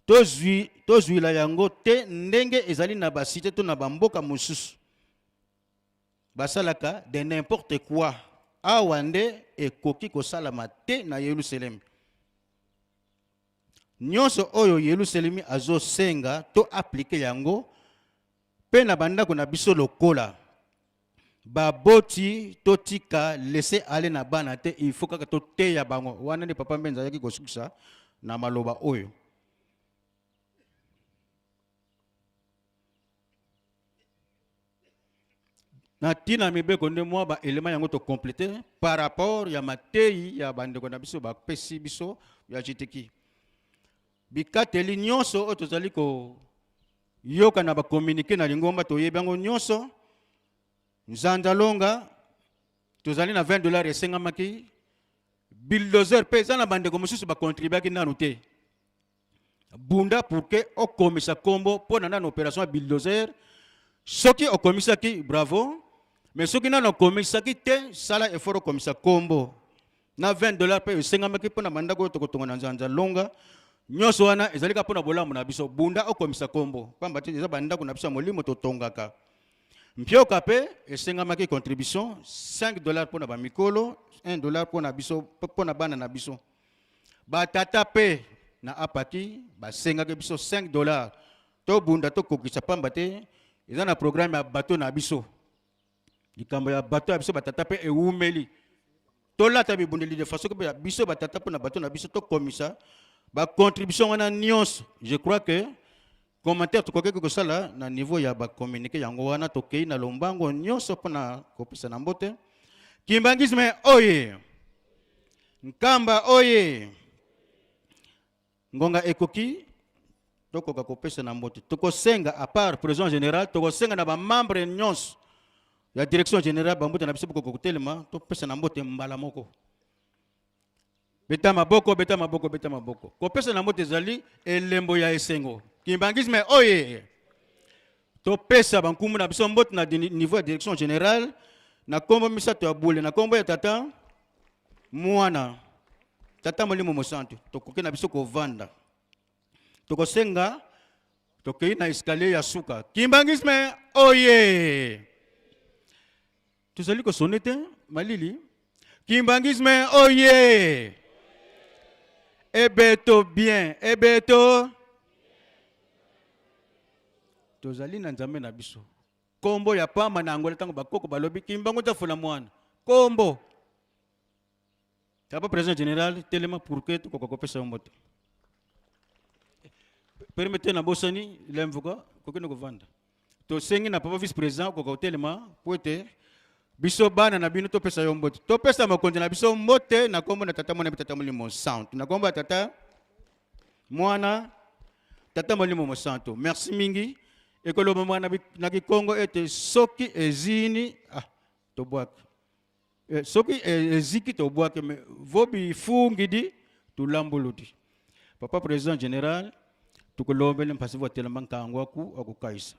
tozwi la yango te ndenge ezali na basite to na bamboka mosusu basalaka de n'importe quoi awa nde ekoki kosalama te na Yerusalem nyonso oyo Yerusalem azosenga to aplike yango pe na bandako na biso lokola baboti totika laisser aller na bana te il faut kaka to te ya bango wana nde papa mbenza yaki kosukisa na maloba oyo na tina mibeko nde mwa ba élément yango to compléter par rapport ya matei ya bandeko na biso ba pesi biso ya jiteki bikateli nyonso oyo tozali ko yoka na ba communiquer na lingomba toyebi yango nyonso nzanda longa tozali na $20 esengamaki bulldozer pe eza na bandeko mosusu bakontribuaki nanu te bunda pour que okomisa kombo mpo na nano opération ya bulldozer soki okomisaki bravo mais soki nano okomisaki te sala effort okomisa kombo na $20 pe esengamaki mpo na bandako oyo tokotonga na nzanza longa nyonso wana ezali ka mpo na bolamu na biso bunda okomisa kombo pamba te eza bandako na biso ya molimo totongaka mpioka pe esengamaki contribution $5 mpo na bamikolo $1 mpo na biso mpo na bana na biso batata pe na apaki basengaki biso $5 tobunda tokokisa pamba te eza na programme ya bato na biso likambo ya bato ya biso batata pe ewumeli tolata bibundeli de façon que biso batata mpo na bato na biso tokomisa bacontribution wana nyonso je crois que commentaire tokokeki kosala na niveau ya bakommunike yango wana tokei na lombango nyonso mpo na kopesa na mbote kimbangisme oye nkamba oye ngonga ekoki tokoka kopesa na mbote tokosenga à part président général tokosenga na bamembre nyonso ya direction générale bambote na biso boko kotelema topesa na mbote mbala moko beta maboko beta maboko beta maboko kopesa na mbote ezali elembo ya esengo kimbangisme oye topesa bankumu na biso mbote na niveau ya direction générale na kombo misato ya bule na kombo ya tata mwana tata molimo mosantu tokoki na biso kovanda tokosenga tokei na escalier ya suka kimbangisme oye tozali kosone te malili kimbangisme oye ebeto bien ebeto tozali na nzambe na biso kombo ya pamba na angola ntango bakoko balobi kimbango tafula mwana kombo tapa président général telema pour que tokoka kopesa mbote permettez na bosani lemvuka kokende kovanda tosengi na papa vice président koka kotelema po ete biso bana na bino topesa yo mbote topesa mokonzi na biso mbote na kombo na tata mwana tata molimo santo na kombo ya tata mwana tata molimo mosanto merci mingi ekoloba mwana na kikongo ete soki ezini tobwaki soki eziki tobwaki me vobi fungidi tulambuluti papa président général tukulombele mpasi votelema nkango akukaisa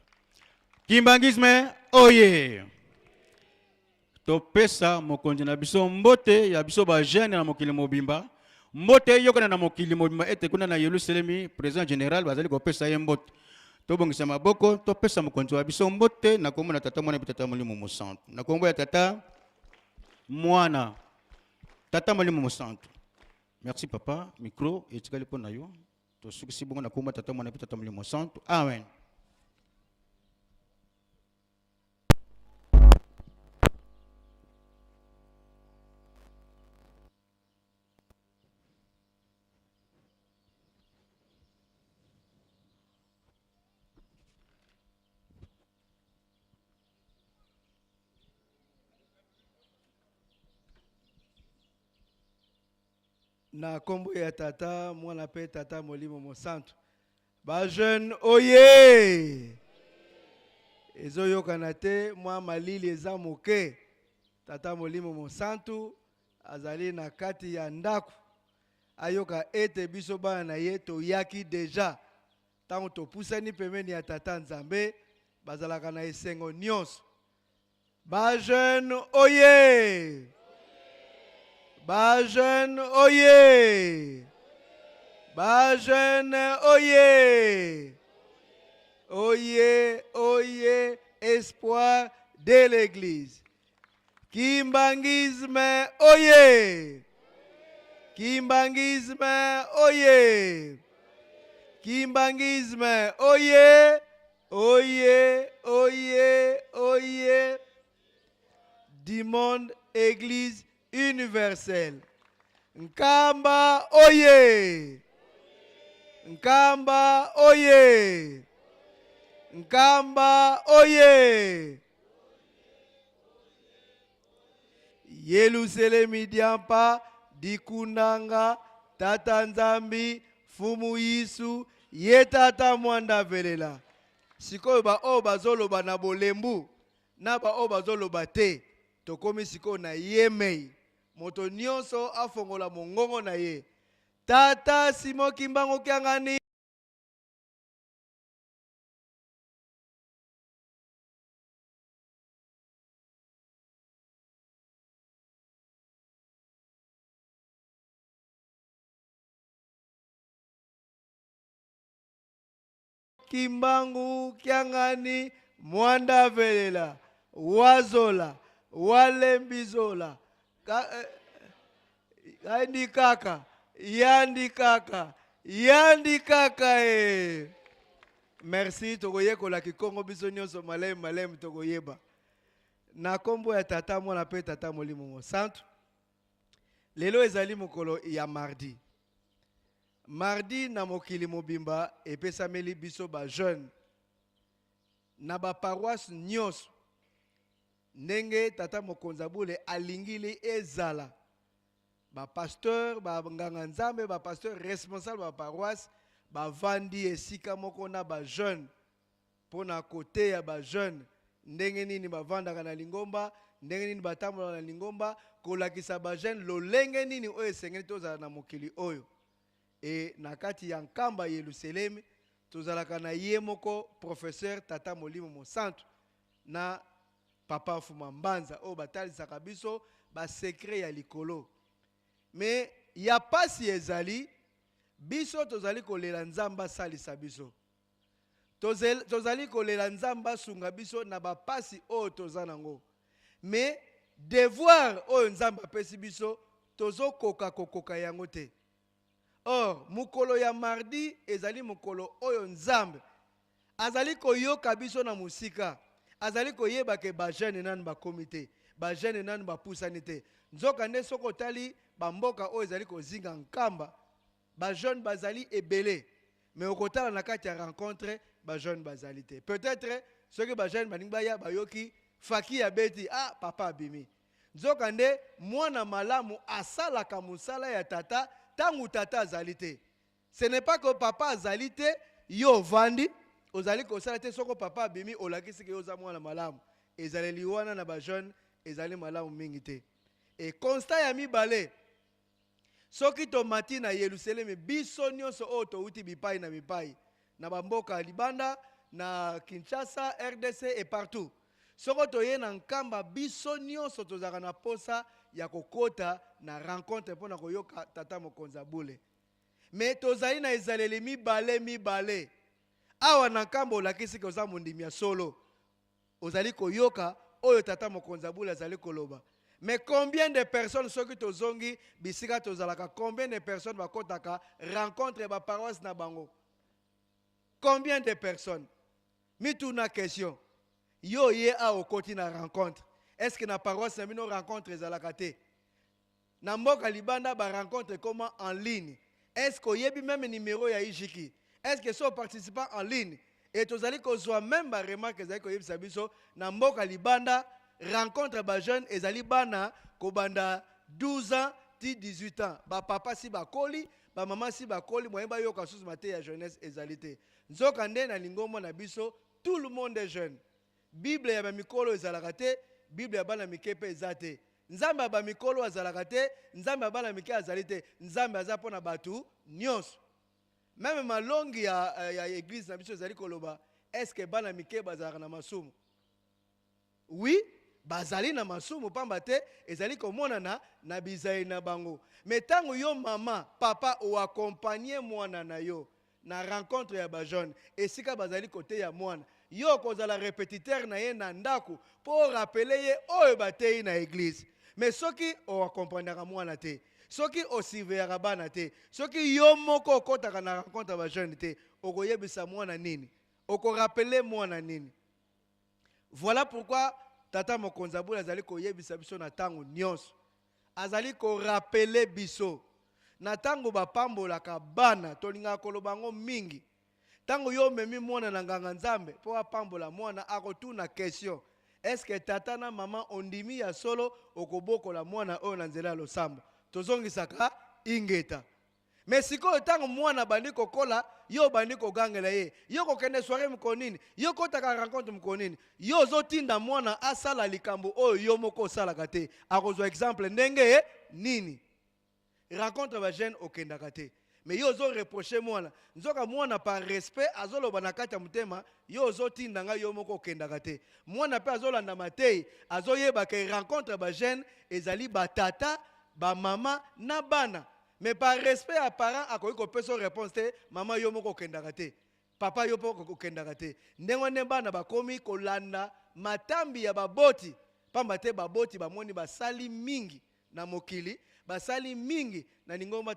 kimbangisme oye topesa mokonzi na biso mbote ya biso ba jeune na mokili mobimba mbote yokana na mokili mobimba ete kuna na Yerusalemi président général bazali kopesa ye mbote tobongisa maboko topesa mokonzi wa biso mbote na kombo na tata mwana tata molimo mosantu na kombo ya tata mwana tata molimo mosantu merci papa micro etikali mpo na yo tosukisi bongo na kombo tata mwana tata molimo mosantu amen. na kombo ya tata mwana pe tata molimo mosantu ba jeune oye ezoyokana te mwa malili eza moke tata molimo mosantu azali na kati ya ndako ayoka ete biso bana na ye toyaki deja ntango topusani pembeni ya tata nzambe bazalaka na esengo nyonso ba jeune oye ba jeune oye ba jeune oye oye oye espoir de l'église kimbangisme oye kimbangisme oye kimbangisme oye oye oye oye du monde église universelle nkamba oye nkamba oye nkamba oye Yeluselemi diampa dikundanga tata nzambi fumu yisu ye tata mwanda velela. Sikoyo ba o bazoloba na bolembu na ba o bazoloba te tokomi sikoyo na yemei moto nyonso afongola mongongo na ye. Tata Simo Kimbangu Kyangani Kimbangu Kyangani Mwanda Velela Wazola Walembizola Yandi kaka Yandi kaka Merci togoye kola kikongo biso nyonso malem togoyeba. Na kombo ya tata mwana pe tata molimo mo santu. Lelo ezali mokolo ya mardi. Mardi na mokili mobimba epesameli biso ba jeune. Na ba paroisse nyonso. Ndenge tata mokonza bule alingili ezala. Ba pasteur, ba nganga nzambe, ba pasteur responsable ba paroisse, ba vandi esika moko na ba jeune. Pona kote ya ba jeune. Ndenge nini ba vandaka na lingomba, ndenge nini batambola na lingomba, kolakisa ba jeune lolenge nini oyo esengeli tozala na mokili oyo. E na kati ya nkamba Yelusalemi, tozalaka na ye moko professeur Tata Molimo Mosantu na Papa Fuma Mbanza oyo batalisaka biso ba secret ya likolo. Mais ya pasi ezali biso tozali kolela nzamba salisa biso. Tozali kolela nzamba sunga biso na ba pasi oyo tozanango. Mais devoir oyo nzamba pesi biso tozo koka yango te. Or mukolo ya mardi ezali mukolo oyo nzambe azali koyoka biso na musika. Azali koyeba ke ba jeune nanu ba komite, ba jeune nanu ba pusani te. Nzoka nde soko tali ba mboka oyo ezali kozinga nkamba, ba jeune bazali ebele. Mais okotala na kati ya rencontre ba jeune bazali te. Peut-être ceux que ba jeune baningi baya bayoki faki ya beti papa abimi. Nzoka nde mwana malamu asalaka musala ya tata tangu tata azali te. Ce n'est pas que papa azali te yo vandi ozali kosala te soko papa abimi olakisi ke oza mwana malamu. Ezaleli wana na ba jeune ezali malamu mingi te. Et constat ya mibale soki tomati na Yelusalemi biso nyonso oyo touti bipai na bamboka libanda na Kinshasa, RDC et partout. Soko toye na nkamba biso nyonso tozaka na posa ya kokota na rencontre pona koyoka tata mokonza bule. Mais tozali na ezaleli mibale. Awa na nkamba olakisi ke oza mondimi ya solo. Ozali koyoka oyo tata mokonza bule azali koloba. Mais combien de personnes ceux qui tozongi bisika tozalaka, combien de personnes bakotaka rencontre ba paroisse na bango? Combien de personnes? Mituna question. Yo ye a okoti na rencontre. Est-ce que na paroisse na bino rencontre ezalaka te? Na mboka libanda ba rencontre comment en ligne? Est-ce que yebi même numéro ya Ijiki? Est-ce que so participant en ligne? Et tozali kozwa même ba remarque ezali ko yebisa biso na mboka libanda rencontre ba jeune ezali bana kobanda 12 ans ti 18 ans. Ba papa si ba koli, ba maman si ba koli moyen ba yoka susu mate ya jeunesse ezali te. Nzoka nde na lingombo na biso tout le monde est jeune. Bible ya ba mikolo ezalaka te, Bible ya bana mike pe ezate. Nzambe ya ba mikolo azalaka te, nzambe ya bana mike azali te. Nzambe aza pona batu nyonso. Même malongi ya église na biso ezali koloba, est-ce que bana mike bazalaka na masumu? Oui, bazali na masumu pamba te ezali komonana na bizai na bango. Mais tango yo mama, papa ou accompagner mwana na yo na rencontre ya ba jeune, esika bazali kote ya mwana. Yo kozala répétiteur na ye na ndako pour rappeler ye oyo batei na église. Mais soki o accompagnera mwana te, soki o surveillera bana te, soki yo moko okotaka na rencontre ba jeune te, okoyebisa mwana nini? Oko rappeler mwana nini? Voilà pourquoi tata mokonza bula azali koyebisa biso na tango nyonso. Azali ko rappeler biso na tango bapambolaka bana tolinga koloba ngo mingi. Tango yo memi mwana na nganga nzambe po apambola mwana akotuna question. est ce que tata na mama ondimi ya solo okobokola mwana oyo na nzela ya losambo? Tozongisaka ingeta. Mais sikoyo ntango mwana bandi kokola, yo bandi kogangela ye, yo kokende soirée mkonini, yo kotaka rencontre mkonini, yo ozotinda mwana asala likambo oyo yo moko osalaka te. Akozwa exemple ndenge nini? Rencontre ba jeune okendaka te. Mais yo ozo reprocher mwana, nzoka mwana par respect azoloba na kati ya mutema, yo ozotinda nga yo moko okendaka te. Mwana pe azolanda matei, azoyeba ke rencontre ba jeune ezali batata, ba mama na bana. Mais par respect à parents, à quoi qu'on peut se répondre, maman yo moko kendaka te, papa yo moko kendaka te. Ndengo bana ba komi kolanda matambi ya baboti, pamba te baboti ba moni basali mingi na mokili, basali mingi na ningoma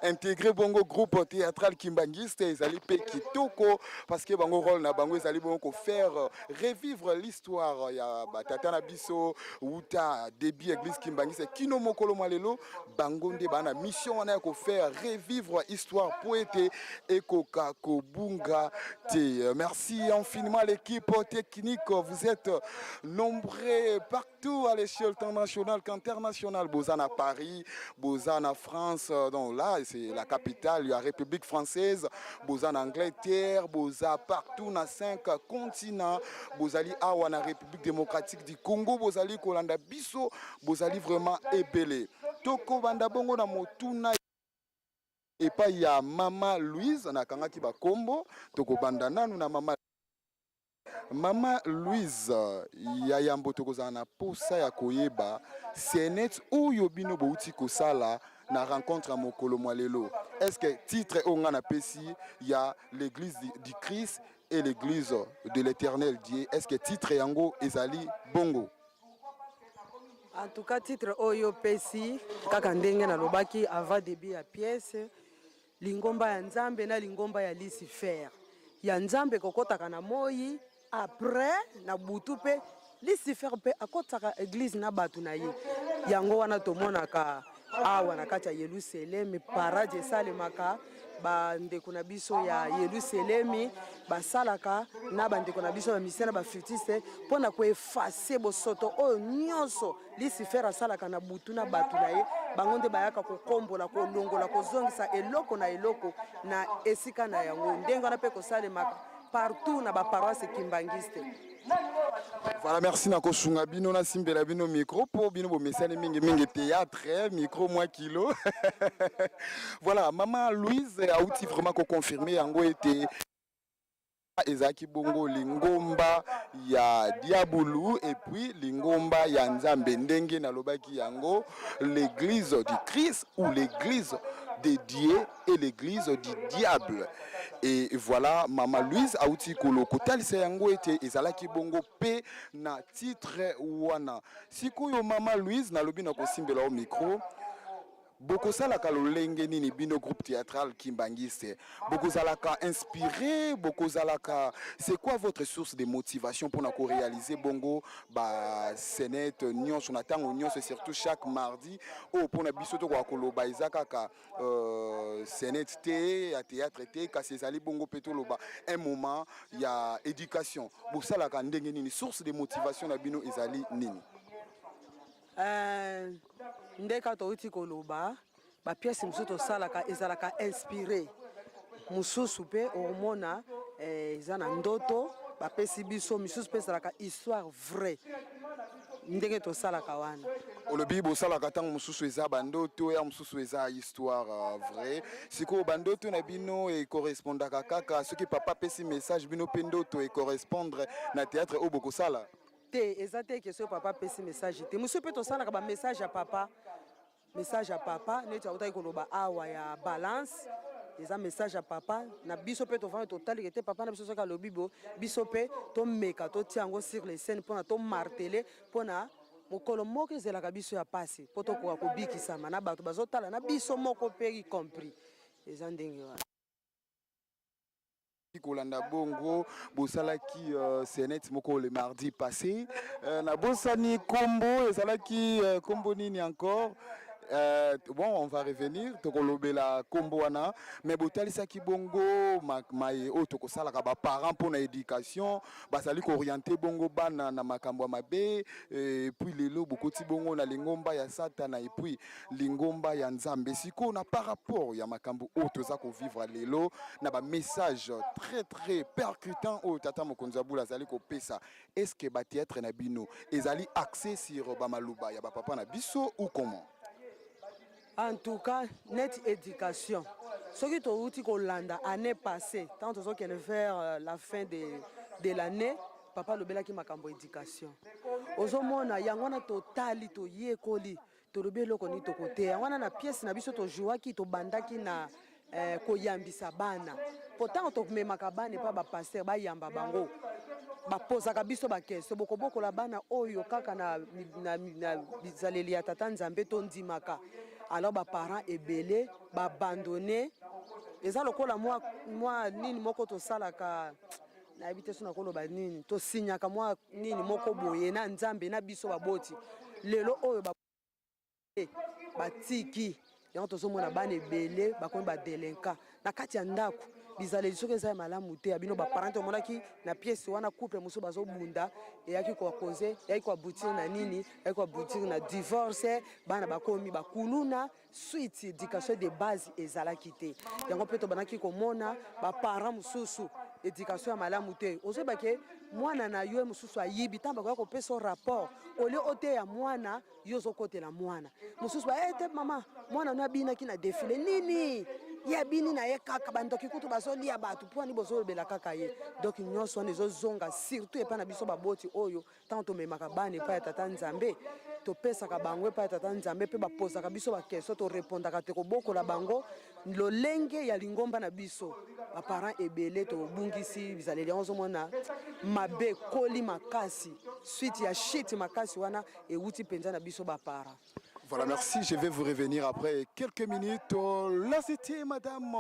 intégrer bongo groupe théâtral Kimbangiste ezali pe kitoko parce que bango rôle na bango ezali bongo faire revivre l'histoire ya batata na biso uta début église Kimbangiste kino mokolo malelo bango nde bana mission wana ya ko faire revivre histoire poète et koka kobunga te. Merci infiniment l'équipe technique, vous êtes nombreux partout à l'échelle nationale qu'internationale. Bozan à Paris, Bozan à France, donc là c'est la capitale, la République française, Bozan en Angleterre, Bozan partout dans 5 continents, Bozali awa na République démocratique du Congo, Bozali Kolanda Biso, Bozali vraiment ébélé. Toko banda bongo na motuna et pas il y a Mama Louise na kanga ki ba kombo, toko banda nanu na Mama Louise ya yambo tokozana na posa ya koyeba senet oyo bino bouti kosala na rencontre à mokolo mwalelo. Est-ce que titre onga na pesi ya l'église du Christ et l'église de l'Éternel Dieu, est-ce que titre yango ezali bongo? En tout cas titre oyo pesi kaka ndenge na lobaki avant début ya pièce lingomba ya nzambe na lingomba ya Lucifer ya nzambe kokotaka na moi après na butu pe Lucifer pe akotaka église na batu na ye yango wana tomonaka awa na kati ya Yerusalemi parade esalemaka bandeko na biso ya Yerusalemi basalaka na bandeko na biso ya misena bafutiste mpona koefase bosoto oyo nyonso Lucifer asalaka na butu na batu na ye bango nde bayaka kokombola kolongola kozongisa eloko na eloko na esika na yango ndenge wana mpe kosalemaka partout na baparoisse Kimbangiste. Voilà, merci Nako Sungabino, na simbela bino micro pour bino bo mesane mingi théâtre, micro moins kilo. Voilà, Maman Louise a outil vraiment confirmé yango était ezaki bongo lingomba ya Diabulu et puis lingomba ya Nzambe ndenge na lobaki yango l'église du Christ ou l'église de Dieu et l'église du diable. Et voilà, Maman Louise a outi kolo kotalisa yango ete ezalaki bongo pe na titre wana. Sikoyo Maman Louise na lobi na kosimbela au micro. Beaucoup salaka lolenge nini bino groupe théâtral Kimbangiste. Beaucoup salaka inspiré, beaucoup salaka. C'est quoi votre source de motivation pour nous réaliser bongo ba senet nyon son attend nyon c'est surtout chaque mardi oh pour na biso to kwa koloba izaka ka senet té à théâtre té ka sezali bongo petoloba un moment il y a éducation. Beaucoup salaka ndenge nini source de motivation na bino ezali nini? Ndeka touti koloba ba pièce mususu tosalaka ezalaka inspiré mususu pe omona eza na ndoto bapesi biso misusu pe ezalaka histoire vraie ndenge tosalaka wana olobi bosalaka ntango mosusu eza bandoto ya mosusu eza histoire vraie sikoyo bandoto na bino ekorrespondaka kaka soki papa apesi message bino mpe ndoto ekorrespondre na théâtre oyo bokosala te eza te question papa pesi message te musu pe tosalaka ba message ya papa neti akutaki koloba awa ya balance eza message ya papa na biso pe tovanda totalike te papa na biso soki alobi biso pe tomeka totia yango sur les scènes mpona tomartele mpona mokolo moko ezelaka biso ya pasi mpo tokoka kobikisama na bato bazotala na biso moko mpe compris eza ndenge wana kolanda bongo bosalaki senet moko le mardi passé na bosani kombo ezalaki kombo nini encore bon on va revenir tokolobela kombo wana mais botalisaki bongo maye o tokosalaka ba parents pour na éducation basali ko orienter bongo bana na makambo mabe et puis lelo bokoti bongo na lingomba ya satana et puis lingomba ya nzambe siko na par rapport ya makambo o toza ko vivre lelo na ba message très percutant o tata mokonzi abula azali ko pesa est-ce que ba théâtre na bino ezali axé sur ba maluba ya ba papa na biso ou comment? En tout cas, net éducation. Ce qui est outil qu'on l'a année passée, tant que qu'on vers la fin de l'année, papa le bela qui m'a cambo éducation. Ozomona yangwana totali to yekoli to le belo koni to côté. Yangwana na pièce na biso to joua ki to bandaki na koyambisa bana. Pourtant to me makabane pa ba pasteur ba yamba bango. Bapozaka biso bakese boko la bana oyo kaka na bizaleli ya tata nzambe tondimaka alors baparent ebele babandone eza lokola mwa nini moko tosalaka nayebi te so nakoloba nini tosinyaka mwa nini moko boye na nzambe na biso baboti lelo oyo batiki yango tozomona bana ebele bakomi badelinka na kati ya ndako bizaleli soki eza ya malamu te ya bino baparent omonaki na piese wana couple mosusu bazobunda eyaki koakoze eyaki koaboutir na nini eyaki koaboutir na divorce bana bakomi bakuluna suite éducation de base ezalaki te yango mpe tobanaki komona baparent mosusu éducation ya malamu te ozoyebake mwana na yo mosusu ayibi ntango bakoya kopesa rapport olie oteya mwana yo ozokotela mwana mosusu baete mama mwana no abinaki na defile nini ye abini na ye kaka bandoki kutu bazolia bato mpo ani bozolobela kaka ye donc nyonso wana ezozonga surtout epai na biso baboti oyo ntango tomemaka bana epai ya tata nzambe topesaka bango epai ya tata nzambe mpe bapozaka biso bakestio torepondaka te kobokola bango lolenge ya lingomba na biso baparent ebele tobungisi bizaleli yango ozomona mabe koli makasi suite ya shit makasi wana ewuti mpenza na biso baparent. Voilà, merci. Je vais vous revenir après quelques minutes. Là, c'était madame.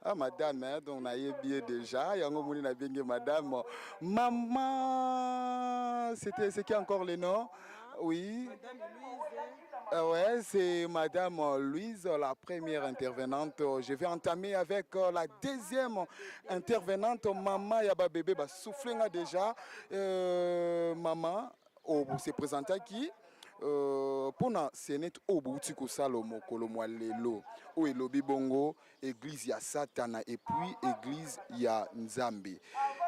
Ah, madame, hein, donc on a bien déjà. Yango Mouni n'a bien madame. Maman. C'est qui encore le nom? Oui. Ouais, c'est madame Louise, la première intervenante. Je vais entamer avec la deuxième intervenante. Maman, yaba bébé, bah, soufflé déjà. Maman, oh, c'est présenté qui? Pona senet obuti kosala mokolo mwa lelo o elobi bongo église ya Satana et puis église ya Nzambe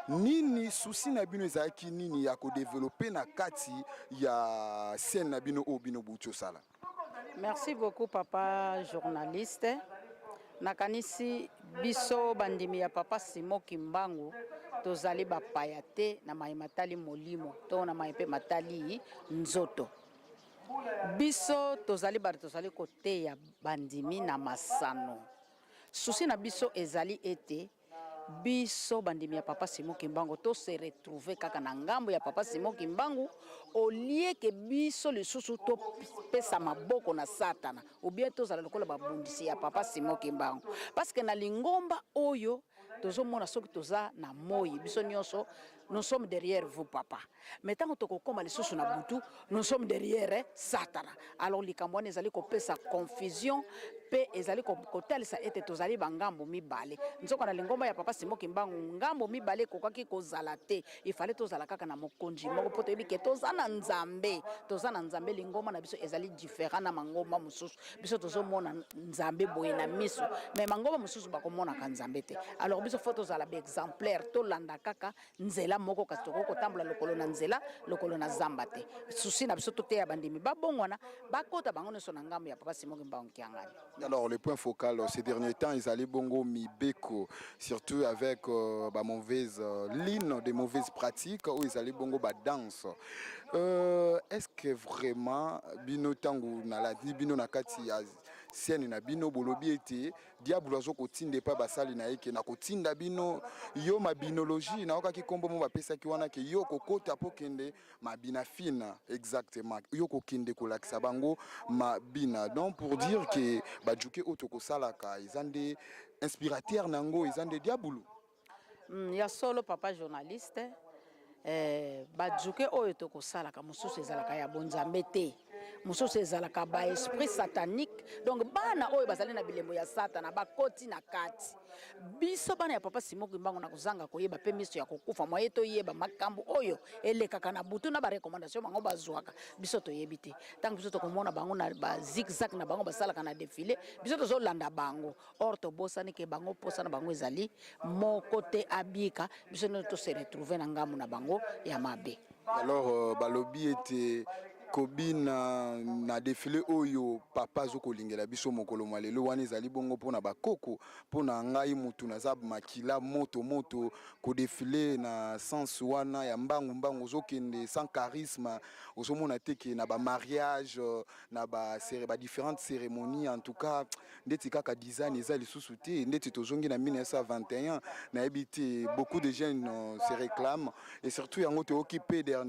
nini souci na bino ezaki nini ya ko développer na kati ya scène na bino o bino buti osala. Merci beaucoup papa journaliste. Nakanisi biso bandimi ya papa Simon Kimbangu tozali bapaya te na maimatali molimo to na maipe matali nzoto. Biso tozali bari tozali kote ya bandimi na masano. Susi na biso ezali ete biso bandimi ya papa Simon Kimbangu to se retrouver kaka na ngambo ya papa Simon Kimbangu au lieu que biso le susu to pesa maboko na Satana ou bien tozala lokola babundisi ya papa Simon Kimbangu parce que na lingomba oyo tozomona soki toza na moyi biso nyonso nous sommes derrière vous papa mais tant que tokoma le susu na butu nous sommes derrière Satana alors likambo wana ezali kopesa confusion pe ezali kotalisa ete tozali bangambo mibale nzoko na lingomba ya papa Simon Kimbangu ngambo mibale kokaki kozala te il fallait tozala kaka na mokonji moko poto ebike toza na nzambe lingomba na biso ezali différent na mangomba mususu biso tozomona nzambe boye na miso mais mangomba mususu bakomona ka nzambe te alors biso faut tozala ba exemplaire to landa kaka nzela moko kasi toko tambola lokolo na nzela lokolo na zamba te susi na biso to te ya bandimi babongwana bakota bango neso na ngambo ya papa Simon Kimbangu kiangani. Alors, le point focal ces derniers temps, ils allaient bongo mibeko, surtout avec mauvaise ligne, des mauvaises pratiques, où ils allaient bongo danse. Est-ce que vraiment, bino tangu na la bino nakati ya scène na bino bolobi ete diable azo kotinde pa basali na eke na kotinda bino yo mabinologie na okaki kombo mo bapesa ki wana ke yo kokota pokende mabina fina exactement yo kokende kolakisa bango mabina donc pour dire que bajuke otoko salaka izande inspirateur nango izande diabulu ya solo papa journaliste bajuke oyo toko salaka mususu ezalaka ya bonzambe te mususu ezalaka ba esprit satanique donc bana oyo bazali na bilembo ya Satana bakoti na kati biso bana ya papa Simon Kimbangu na kuzanga koyeba pe miso ya kokufa moye to yeba makambo oyo elekaka na butu na ba recommandation bango bazwaka biso to yebite tangu biso to komona bango na ba zigzag na bango basalaka na défilé biso to zolanda bango or to bosani ke bango posa na bango ezali moko te abika biso no to se retrouver na ngamu na bango ya mabe. Alors balobi était kobina na défilé oyo papa zoko lingela biso mokolo malelo wana ezali bongo pona bakoko pona ngai mutu na zab makila moto ko défilé na sens wana ya mbangu zokende sans charisme ozomona teke na ba mariage na ba différentes cérémonies en tout cas ndeti kaka design ezali lisusu te ndeti tozongi na 1921 na ebité beaucoup de jeunes se réclament et surtout yango te occupé dernier